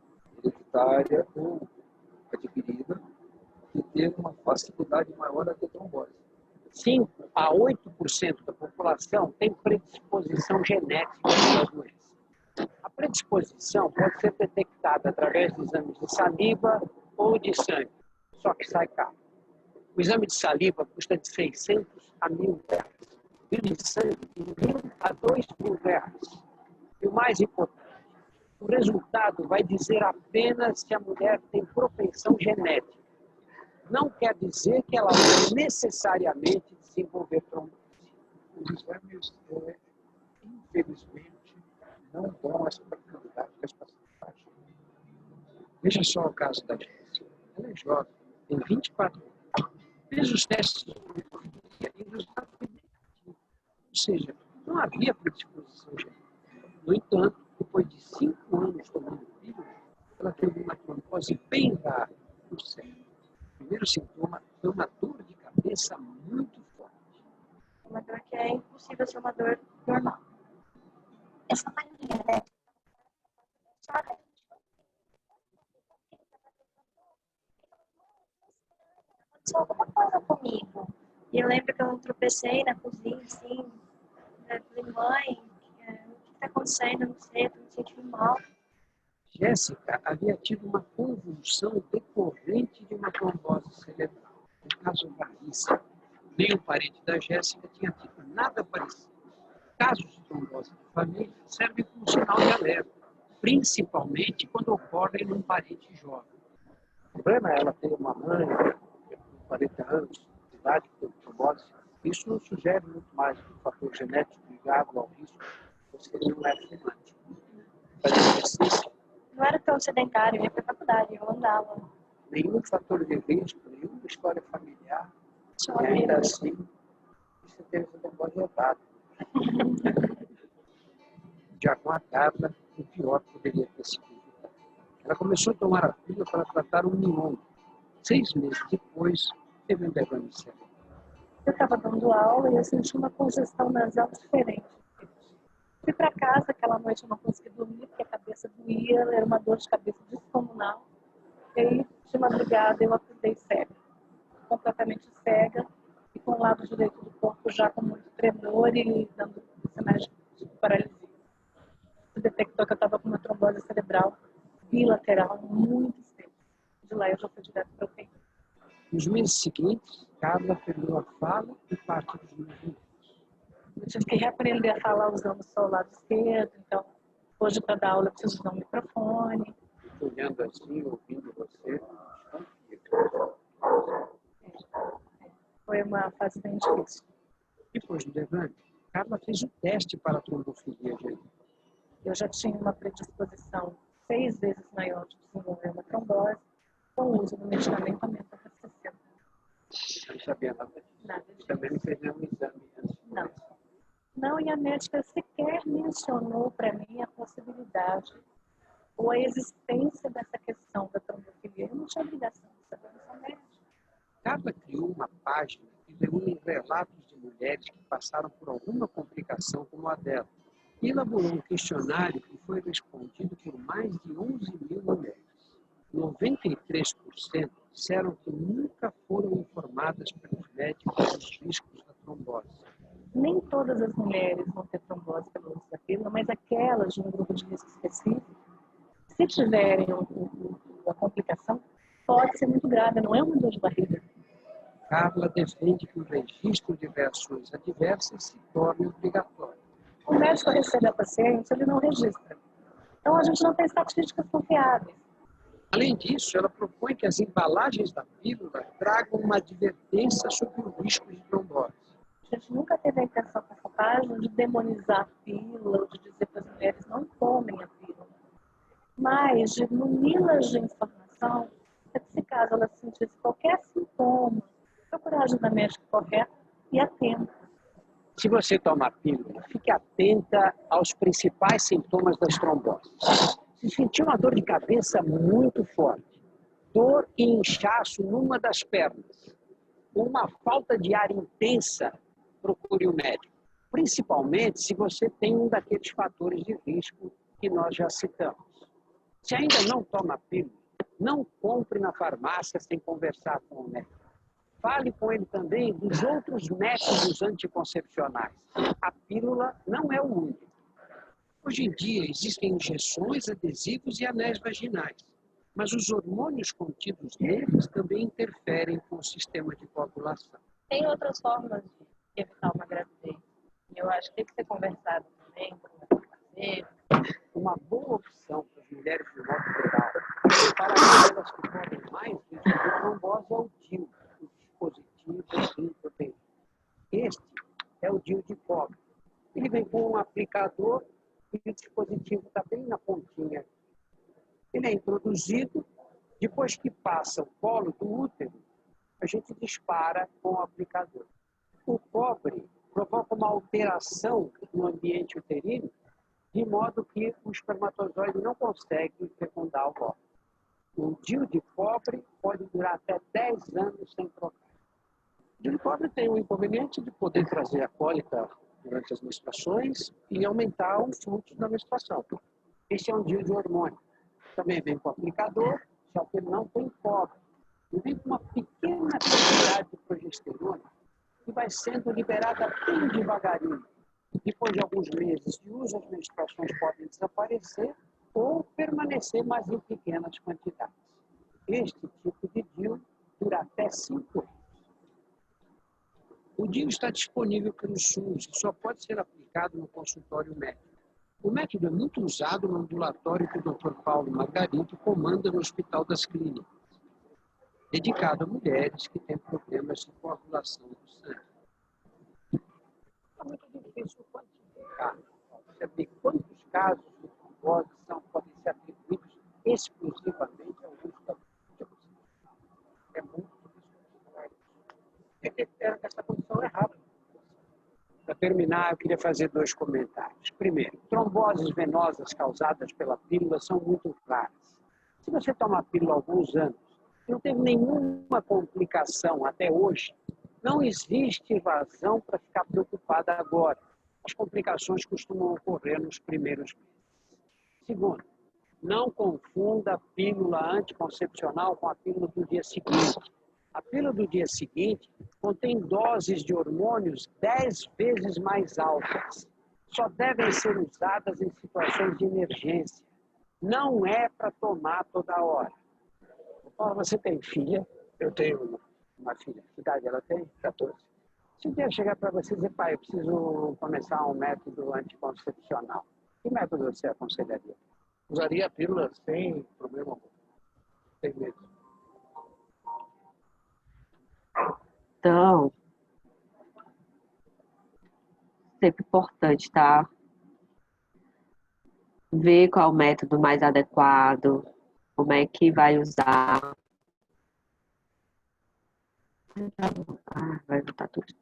hereditária ou adquirida, de ter uma facilidade maior a ter trombose. 5 a 8% da população tem predisposição genética para a doença. A predisposição pode ser detectada através de exames de saliva ou de sangue, só que sai caro. O exame de saliva custa de 600 a 1.000 reais. E o de sangue de 1.000 a 2.000 reais. E o mais importante, o resultado vai dizer apenas se a mulher tem propensão genética. Não quer dizer que ela vai necessariamente desenvolver trombose. Os exames, infelizmente, não dão essa tranquilidade que as pacientes acham. Veja só o caso da Jéssica. Ela é jovem, tem 24 anos. Fez os testes de trombofobia e o resultado foi negativo. Ou seja, não havia predisposição genética. No entanto, depois de 5 anos tomando pílula, ela teve uma trombose bem rara no cérebro. O primeiro sintoma foi uma dor de cabeça muito forte. Uma dor que é impossível ser uma dor normal. Essa mania, né? Aconteceu alguma coisa comigo. E eu lembro que eu tropecei na cozinha, assim, né? Falei, mãe, o que está acontecendo? Eu não sei, eu tô me sentindo mal. Jéssica havia tido uma convulsão decorrente de uma trombose cerebral, um caso raríssimo. Nenhum parente da Jéssica tinha tido nada parecido. Casos de trombose de família servem como sinal de alerta, principalmente quando ocorrem num parente jovem. O problema é ela ter uma mãe com 40 anos de idade que teve trombose. Isso não sugere muito mais um fator genético ligado ao risco. Você não é fumante. Faz exercício. Não era tão sedentário, eu ia para a faculdade, eu andava. Nenhum fator de risco, nenhuma história familiar. Só E ainda vida. assim, você teve essa trombose rodada. Já com a Carla, o pior poderia ter sido evitado. Ela começou a tomar a pílula para tratar um mioma. 6 meses depois, teve um derrame cerebral. Eu estava dando aula e eu senti uma congestão nasal diferente. Fui para casa, aquela noite eu não consegui dormir, porque a cabeça doía, era uma dor de cabeça descomunal. E aí, de madrugada, eu acordei cega, completamente cega, e com o lado direito do corpo já com muito tremor e dando sinais de paralisia. Se detectou que eu estava com uma trombose cerebral bilateral muito extensa. De lá eu já fui direto para o UTI. Nos meses seguintes, Carla perdeu a fala e parte dos movimentos. Eu tive que reaprender a falar usando só o lado esquerdo, então hoje para dar aula eu preciso usar um microfone. Olhando assim, ouvindo você, Foi uma fase bem difícil. Depois do derrame, Carla fez o teste para a trombofilia genética. Eu já tinha uma predisposição 6 vezes maior de desenvolver uma trombose, com o uso do medicamento aumenta para 60. não sabia nada disso. Nada disso. Também não fez nenhum exame antes. Não. Não, e a médica sequer mencionou para mim a possibilidade ou a existência dessa questão da trombofilia. Eu não tinha obrigação de saber dessa médica. Carla criou uma página que reúne relatos de mulheres que passaram por alguma complicação como a dela e elaborou um questionário que foi respondido por mais de 11.000 mulheres. 93% disseram que nunca foram informadas pelos médicos dos riscos da trombose. Nem todas as mulheres vão ter trombose pelo uso da pílula, mas aquelas de um grupo de risco específico, se tiverem a complicação, pode ser muito grave, não é uma dor de barriga. Carla defende que o registro de reações adversas se torne obrigatório. O médico recebe a paciente, ele não registra. Então a gente não tem estatísticas confiáveis. Além disso, ela propõe que as embalagens da pílula tragam uma advertência sobre o risco de trombose. A gente nunca teve a intenção com essa página de demonizar a pílula ou de dizer para as mulheres não tomem a pílula. Mas de muni-las de informação, para que se caso ela sentisse qualquer sintoma, procurar a ajuda médica correta e a tempo. Se você toma a pílula, fique atenta aos principais sintomas das tromboses. Se sentir uma dor de cabeça muito forte, dor e inchaço numa das pernas, uma falta de ar intensa, procure o médico. Principalmente se você tem um daqueles fatores de risco que nós já citamos. Se ainda não toma a pílula, Não compre na farmácia sem conversar com o médico. Fale com ele também dos outros métodos anticoncepcionais. A pílula não é o único. Hoje em dia existem injeções, adesivos e anéis vaginais, mas os hormônios contidos neles também interferem com o sistema de coagulação. Tem outras formas de evitar uma gravidez. Eu acho que tem que ser conversado também com o parceiro. Uma boa opção para as mulheres de modo geral, para aquelas que podem mais risco de trombose, é o DIU, o dispositivo intrautero. Este é o DIU de cobre. Ele vem com um aplicador e o dispositivo está bem na pontinha. Ele é introduzido, depois que passa o colo do útero, a gente dispara com o aplicador. O cobre provoca uma alteração no ambiente uterino, de modo que o espermatozoide não consegue fecundar o óvulo. O DIU de cobre pode durar até 10 anos sem trocar. O DIU de cobre tem o inconveniente de poder trazer a cólica durante as menstruações e aumentar o fluxo da menstruação. Esse é um DIU de hormônio. Também vem com aplicador, só que ele não tem cobre. Ele vem com uma pequena quantidade de progesterona que vai sendo liberada bem devagarinho. Depois de alguns meses de uso, as menstruações podem desaparecer ou permanecer, mas em pequenas quantidades. Este tipo de DIU dura até 5 anos. O DIU está disponível pelo SUS e só pode ser aplicado no consultório médico. O método é muito usado no ambulatório que o Dr. Paulo Margarito comanda no Hospital das Clínicas, dedicado a mulheres que têm problemas de coagulação do sangue. É muito difícil quantificar, saber quantos casos de trombose podem ser atribuídos exclusivamente ao uso da anticoncepção. É muito difícil. Essa condição é rara. Para terminar, eu queria fazer 2 comentários. Primeiro, tromboses venosas causadas pela pílula são muito raras. Se você toma a pílula há alguns anos e não teve nenhuma complicação até hoje, não existe razão para ficar preocupada agora. As complicações costumam ocorrer nos primeiros meses. Segundo, não confunda a pílula anticoncepcional com a pílula do dia seguinte. A pílula do dia seguinte contém doses de hormônios 10 vezes mais altas. Só devem ser usadas em situações de emergência. Não é para tomar toda hora. Paulo, você tem filha? Eu tenho Uma filha. Que idade ela tem? 14. Se um dia chegar para você e dizer, pai, eu preciso começar um método anticoncepcional, que método você aconselharia? usaria a pílula sem problema algum. Sem medo. Então, sempre importante, tá? Ver qual é o método mais adequado, como é que vai usar. Vai voltar tudo.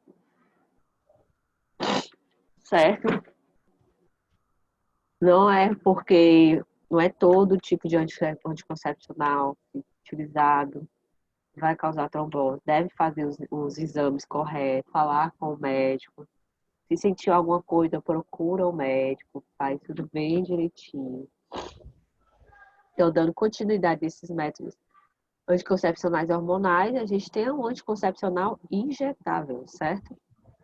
Certo? Não é porque não é todo tipo de anticoncepcional utilizado vai causar trombose. Deve fazer os exames corretos, falar com o médico. Se sentir alguma coisa, procura o médico, faz tudo bem direitinho. Então, dando continuidade a esses métodos anticoncepcionais hormonais, a gente tem um anticoncepcional injetável, certo?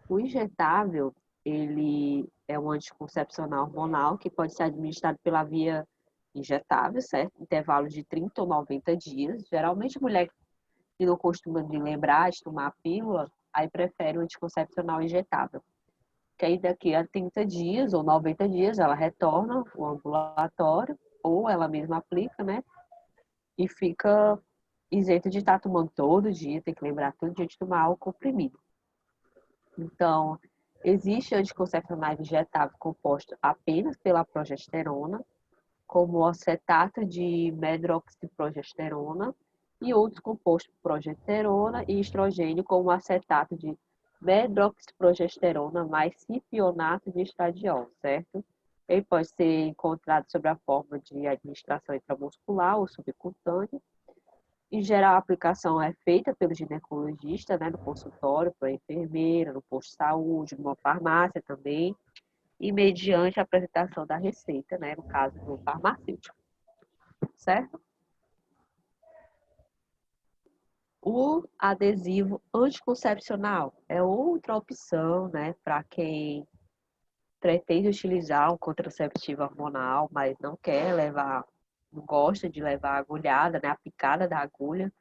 O injetável, ele é um anticoncepcional hormonal que pode ser administrado pela via injetável, certo? Intervalo de 30 ou 90 dias. Geralmente, mulher que não costuma de lembrar de tomar a pílula, aí prefere o anticoncepcional injetável. Que aí daqui a 30 dias ou 90 dias ela retorna ao ambulatório ou ela mesma aplica, né? E fica isenta de estar tomando todo dia, tem que lembrar todo dia de tomar o comprimido. Então, existe anticoncepcionais injetável composto apenas pela progesterona, como o acetato de medroxiprogesterona, e outros compostos por progesterona e estrogênio, como o acetato de medroxiprogesterona mais cipionato de estradiol, certo? Ele pode ser encontrado sob a forma de administração intramuscular ou subcutânea. Em geral, a aplicação é feita pelo ginecologista, né, no consultório, pela enfermeira, no posto de saúde, numa farmácia também, e mediante a apresentação da receita, né, no caso do farmacêutico. Certo? O adesivo anticoncepcional é outra opção, né, para quem pretende utilizar um contraceptivo hormonal, mas não quer levar, não gosta de levar a agulhada, né, a picada da agulha,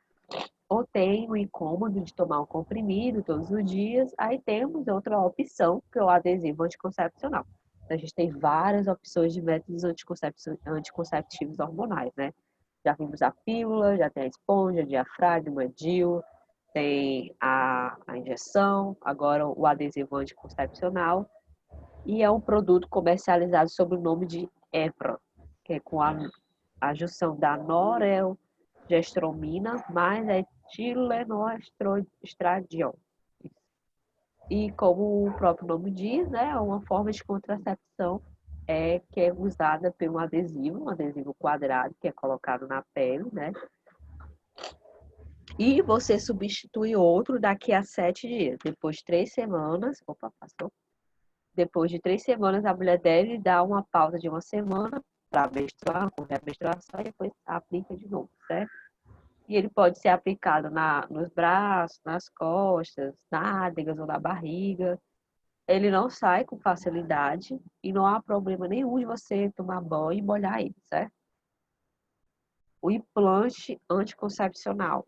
ou tem o incômodo de tomar um comprimido todos os dias, aí temos outra opção, que é o adesivo anticoncepcional. A gente tem várias opções de métodos anticonceptivos hormonais, né? Já vimos a pílula, já tem a esponja, diafragma, DIU, tem a injeção, agora o adesivo anticoncepcional, e é um produto comercializado sob o nome de Evra, que é com a junção da norelgestromina mais etilenoestradiol. E como o próprio nome diz, né, é uma forma de contracepção que é usada por um adesivo quadrado que é colocado na pele, né? E você substitui outro daqui a 7 dias. Depois de 3 semanas, opa, passou. Depois de 3 semanas, a mulher deve dar uma pausa de uma semana para menstruar, correr a menstruação e depois aplica de novo, certo? E ele pode ser aplicado nos braços, nas costas, nádegas ou na barriga. Ele não sai com facilidade e não há problema nenhum de você tomar banho e molhar ele, certo? O implante anticoncepcional.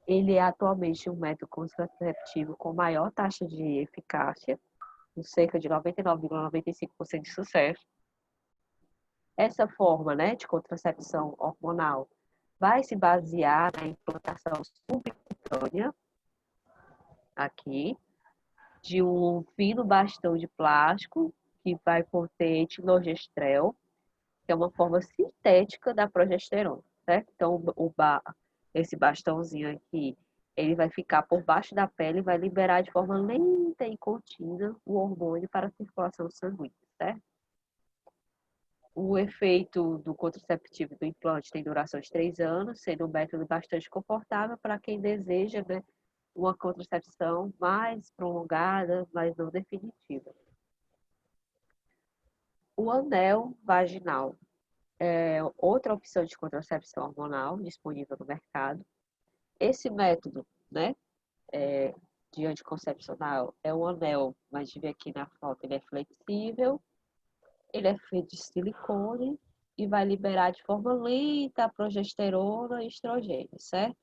Ele é atualmente um método contraceptivo com maior taxa de eficácia, com cerca de 99,95% de sucesso. Essa forma, né, de contracepção hormonal vai se basear na implantação subcutânea, aqui, de um fino bastão de plástico que vai conter etilogestral, que é uma forma sintética da progesterona, certo? Então, esse bastãozinho aqui, ele vai ficar por baixo da pele e vai liberar de forma lenta e contínua o hormônio para a circulação sanguínea, certo? O efeito do contraceptivo do implante tem duração de 3 anos, sendo um método bastante confortável para quem deseja, né, uma contracepção mais prolongada, mas não definitiva. O anel vaginal é outra opção de contracepção hormonal disponível no mercado. Esse método, né, de anticoncepcional é um anel, mas de ver aqui na foto, ele é flexível, ele é feito de silicone e vai liberar de forma lenta a progesterona e estrogênio, certo?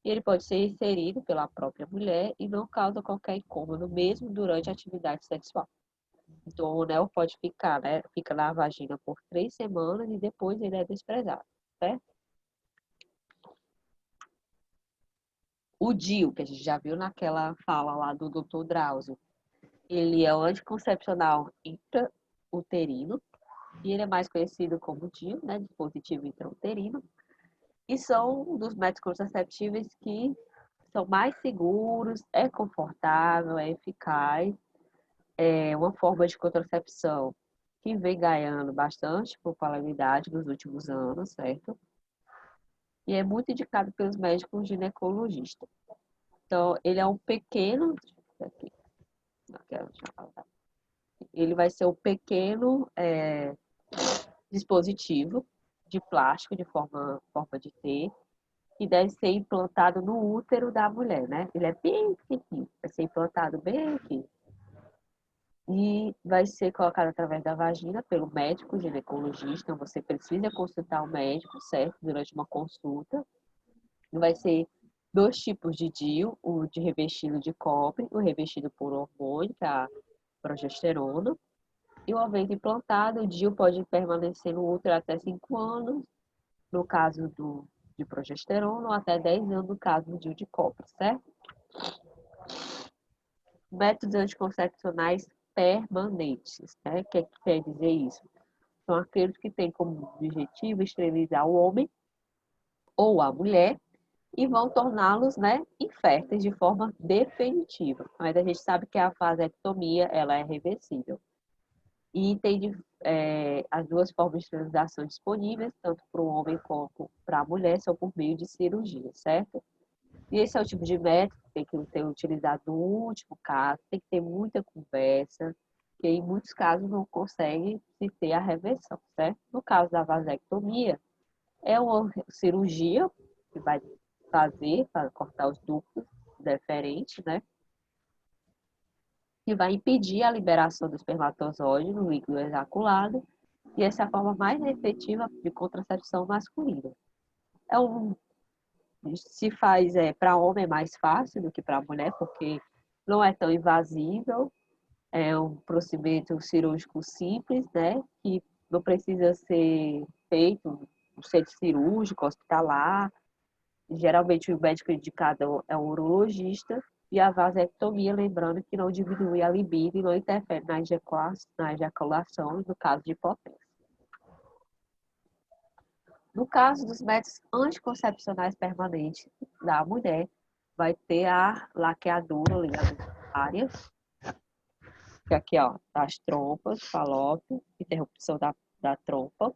E ele pode ser inserido pela própria mulher e não causa qualquer incômodo, mesmo durante a atividade sexual. Então, o anel pode ficar, né? Fica na vagina por 3 semanas e depois ele é desprezado, certo? O DIU, que a gente já viu naquela fala lá do Dr. Drauzio, ele é o anticoncepcional intrauterino e ele é mais conhecido como DIU, né? Dispositivo intrauterino. E são um dos métodos contraceptivos que são mais seguros, é confortável, é eficaz, é uma forma de contracepção que vem ganhando bastante popularidade nos últimos anos, certo? E é muito indicado pelos médicos ginecologistas. Então, ele é um pequeno, ele vai ser um pequeno dispositivo de plástico de forma de T, que deve ser implantado no útero da mulher, né? Ele é bem pequenininho, vai ser implantado bem aqui. E vai ser colocado através da vagina pelo médico ginecologista. Então, você precisa consultar o médico, certo? Durante uma consulta. Vai ser 2 tipos de DIU, o de revestido de cobre, o revestido por hormônio, que é a progesterona. E uma vez implantado, o DIU pode permanecer no útero até 5 anos, no caso de progesterona, ou até 10 anos no caso do DIU de cobre, certo? Métodos anticoncepcionais permanentes, né? O que quer dizer isso? São aqueles que têm como objetivo esterilizar o homem ou a mulher e vão torná-los, né, inférteis de forma definitiva. Mas a gente sabe que a vasectomia, ela é reversível. E tem as duas formas de esterilização disponíveis, tanto para o homem quanto para a mulher, são por meio de cirurgia, certo? E esse é o tipo de método que tem que ser utilizado no último caso, tem que ter muita conversa, que em muitos casos não consegue se ter a reversão, certo? No caso da vasectomia, é uma cirurgia que vai fazer para cortar os ductos deferentes, né? Que vai impedir a liberação do espermatozoide no líquido ejaculado, e essa é a forma mais efetiva de contracepção masculina. Se faz para homem é mais fácil do que para mulher, porque não é tão invasível, é um procedimento cirúrgico simples, né? Que não precisa ser feito no centro cirúrgico, hospitalar. Geralmente o médico indicado é um urologista, e a vasectomia, lembrando que não diminui a libido e não interfere na ejaculação no caso de impotência. No caso dos métodos anticoncepcionais permanentes da mulher, vai ter a laqueadura ligadurária, que aqui, ó, das trompas, falópio, interrupção da trompa.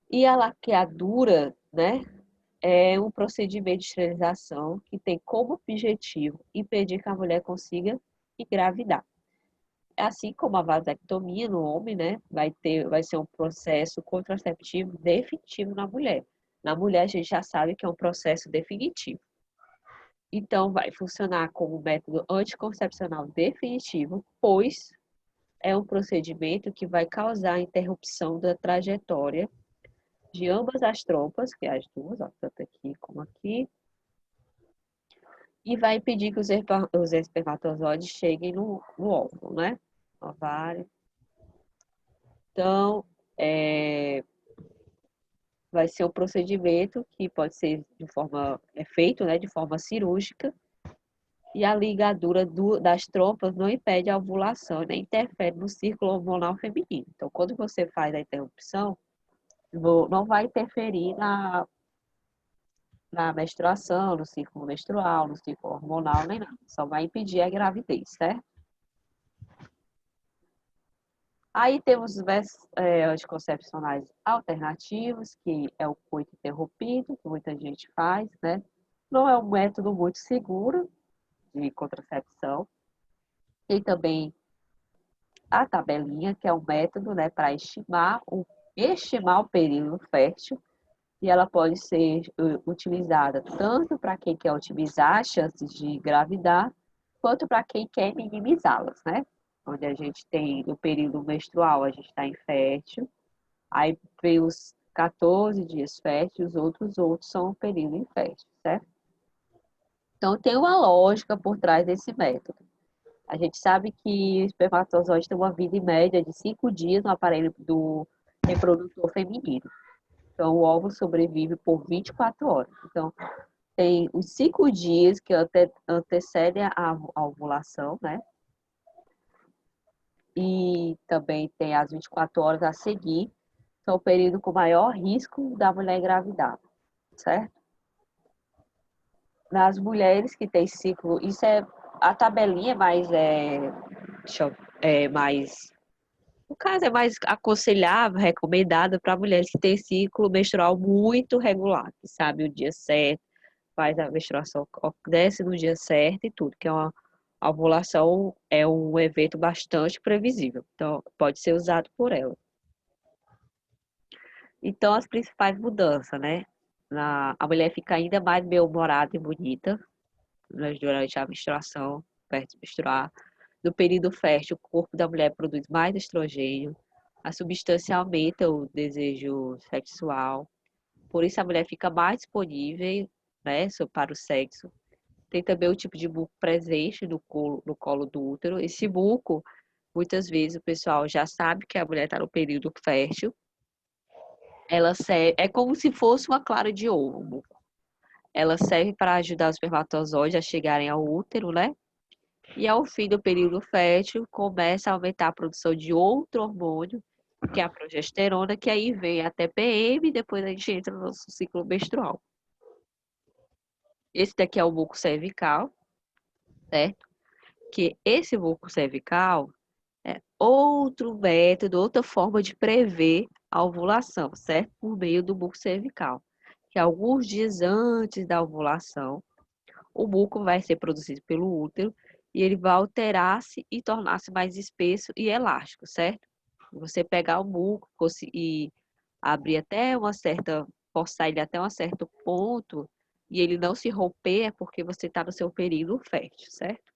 E a laqueadura, né, é um procedimento de esterilização que tem como objetivo impedir que a mulher consiga engravidar. Assim como a vasectomia no homem, né, vai ser um processo contraceptivo definitivo na mulher. Na mulher, a gente já sabe que é um processo definitivo. Então, vai funcionar como método anticoncepcional definitivo, pois é um procedimento que vai causar a interrupção da trajetória de ambas as trompas, que é as duas, ó, tanto aqui como aqui, e vai impedir que os espermatozoides cheguem no óvulo, né? Ovário. Então, vai ser um procedimento que pode ser feito, né, de forma cirúrgica, e a ligadura das trompas não impede a ovulação, nem interfere no ciclo hormonal feminino. Então, quando você faz a interrupção, não vai interferir na menstruação, no ciclo menstrual, no ciclo hormonal, nem nada. Só vai impedir a gravidez, certo? Aí temos os anticoncepcionais alternativos, que é o coito interrompido, que muita gente faz, né? Não é um método muito seguro de contracepção. Tem também a tabelinha, que é um método, né, para estimar o período fértil, e ela pode ser utilizada tanto para quem quer otimizar as chances de engravidar, quanto para quem quer minimizá-las, né? Onde a gente tem, no período menstrual, a gente está infértil, aí vem os 14 dias férteis, os outros são o período infértil, certo? Então, tem uma lógica por trás desse método. A gente sabe que o espermatozoide tem uma vida em média de 5 dias no aparelho do reprodutor feminino. Então, o óvulo sobrevive por 24 horas. Então, tem os 5 dias que antecedem a ovulação, né? E também tem as 24 horas a seguir, são o período com maior risco da mulher engravidar, certo? Nas mulheres que têm ciclo, a tabelinha no caso é mais aconselhável, recomendada para mulheres que têm ciclo menstrual muito regular, que sabe o dia certo, faz a menstruação, desce no dia certo e tudo, que a ovulação é um evento bastante previsível, então pode ser usado por ela. Então, as principais mudanças, né? A mulher fica ainda mais bem-humorada e bonita, né, durante a menstruação, perto de menstruar. No período fértil, o corpo da mulher produz mais estrogênio, a substância aumenta o desejo sexual, por isso a mulher fica mais disponível, né, para o sexo. Tem também o tipo de buco presente no colo do útero. Esse buco, muitas vezes o pessoal já sabe que a mulher está no período fértil. É como se fosse uma clara de ovo, o buco. Ela serve para ajudar os espermatozoides a chegarem ao útero, né? E ao fim do período fértil, começa a aumentar a produção de outro hormônio, que é a progesterona, que aí vem a TPM e depois a gente entra no nosso ciclo menstrual. Esse daqui é o buco cervical, certo? Que esse buco cervical é outro método, outra forma de prever a ovulação, certo? Por meio do buco cervical. Que alguns dias antes da ovulação, o buco vai ser produzido pelo útero e ele vai alterar-se e tornar-se mais espesso e elástico, certo? Você pegar o buco e abrir até uma certa forçar ele até um certo ponto e ele não se romper, é porque você está no seu período fértil, certo?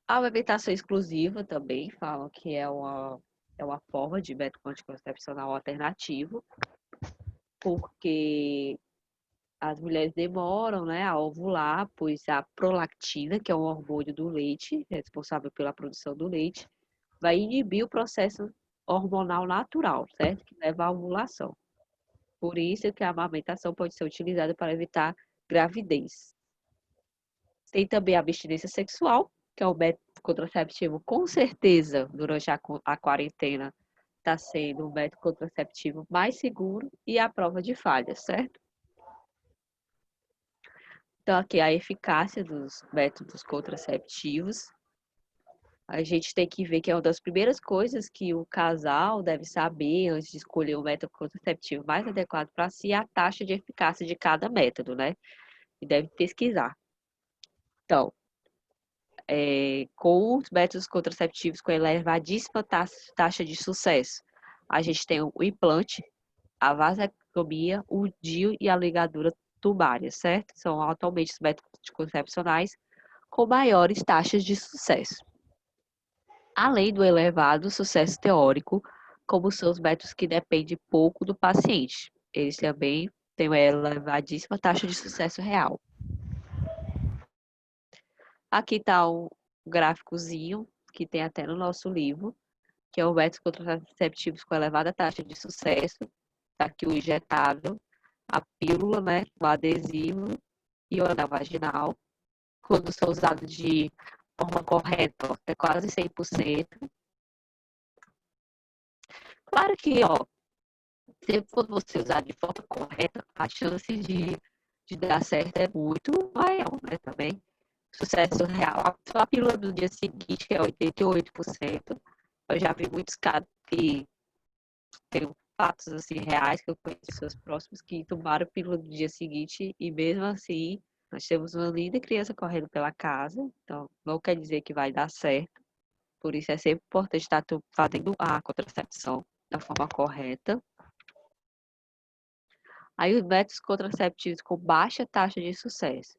A amamentação exclusiva também falam que é uma forma de método anticoncepcional alternativo, porque as mulheres demoram, né, a ovular, pois a prolactina, que é um hormônio do leite, responsável pela produção do leite, vai inibir o processo hormonal natural, certo? Que leva à ovulação. Por isso que a amamentação pode ser utilizada para evitar gravidez. Tem também a abstinência sexual, que é um método contraceptivo, com certeza, durante a quarentena, está sendo o método contraceptivo mais seguro e à prova de falhas, certo? Então, aqui a eficácia dos métodos contraceptivos. A gente tem que ver que é uma das primeiras coisas que o casal deve saber antes de escolher o método contraceptivo mais adequado para si, é a taxa de eficácia de cada método, né? E deve pesquisar. Então, com os métodos contraceptivos com elevadíssima taxa de sucesso, a gente tem o implante, a vasectomia, o DIU e a ligadura tubária, certo? São atualmente os métodos anticoncepcionais com maiores taxas de sucesso. Além do elevado sucesso teórico, como são os métodos que dependem pouco do paciente. Eles também têm uma elevadíssima taxa de sucesso real. Aqui está um gráficozinho que tem até no nosso livro, que é o método contraceptivos com elevada taxa de sucesso. Está aqui o injetável, a pílula, né, o adesivo e o anel vaginal. Quando são usados de forma correta, é quase 100%. Claro que, ó, sempre quando você usar de forma correta, a chance de dar certo é muito maior, né, também. Sucesso real. Só a pílula do dia seguinte, que é 88%. Eu já vi muitos casos que tem fatos assim, reais, que eu conheço pessoas próximas que tomaram a pílula do dia seguinte e mesmo assim nós temos uma linda criança correndo pela casa, então não quer dizer que vai dar certo. Por isso é sempre importante estar fazendo a contracepção da forma correta. Aí os métodos contraceptivos com baixa taxa de sucesso.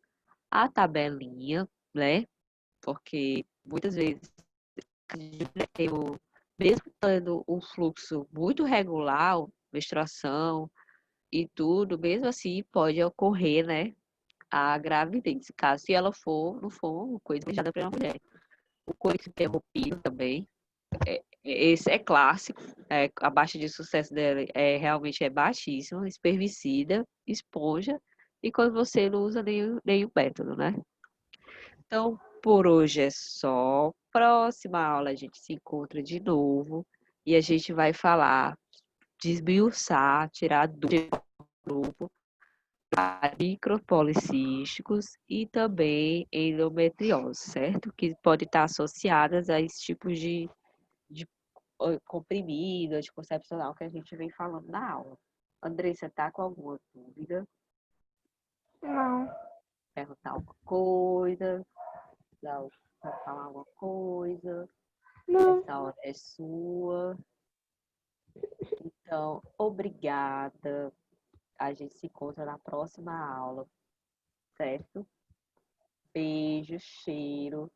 A tabelinha, né? Porque muitas vezes mesmo tendo um fluxo muito regular, menstruação e tudo, mesmo assim pode ocorrer, né, a gravidez, caso se ela não for uma coisa desejada para uma mulher. O coito interrompido também, esse é clássico, a baixa de sucesso dela realmente é baixíssima, espermicida, esponja, e quando você não usa nenhum método, né? Então, por hoje é só. Próxima aula a gente se encontra de novo e a gente vai falar, desmiuçar, tirar dúvidas do grupo para micropolicísticos e também endometriose, certo? Que pode estar associadas a esse tipo de comprimido, anticoncepcional que a gente vem falando na aula. Andressa, tá com alguma dúvida? Não. Perguntar alguma coisa? Quer falar alguma coisa? Não. Essa hora é sua. Então, obrigada. A gente se encontra na próxima aula, certo? Beijo, cheiro.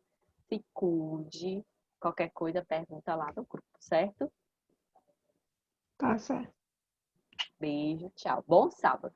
Se cuide. Qualquer coisa, pergunta lá no grupo, certo? Tá certo. Beijo, tchau. Bom sábado.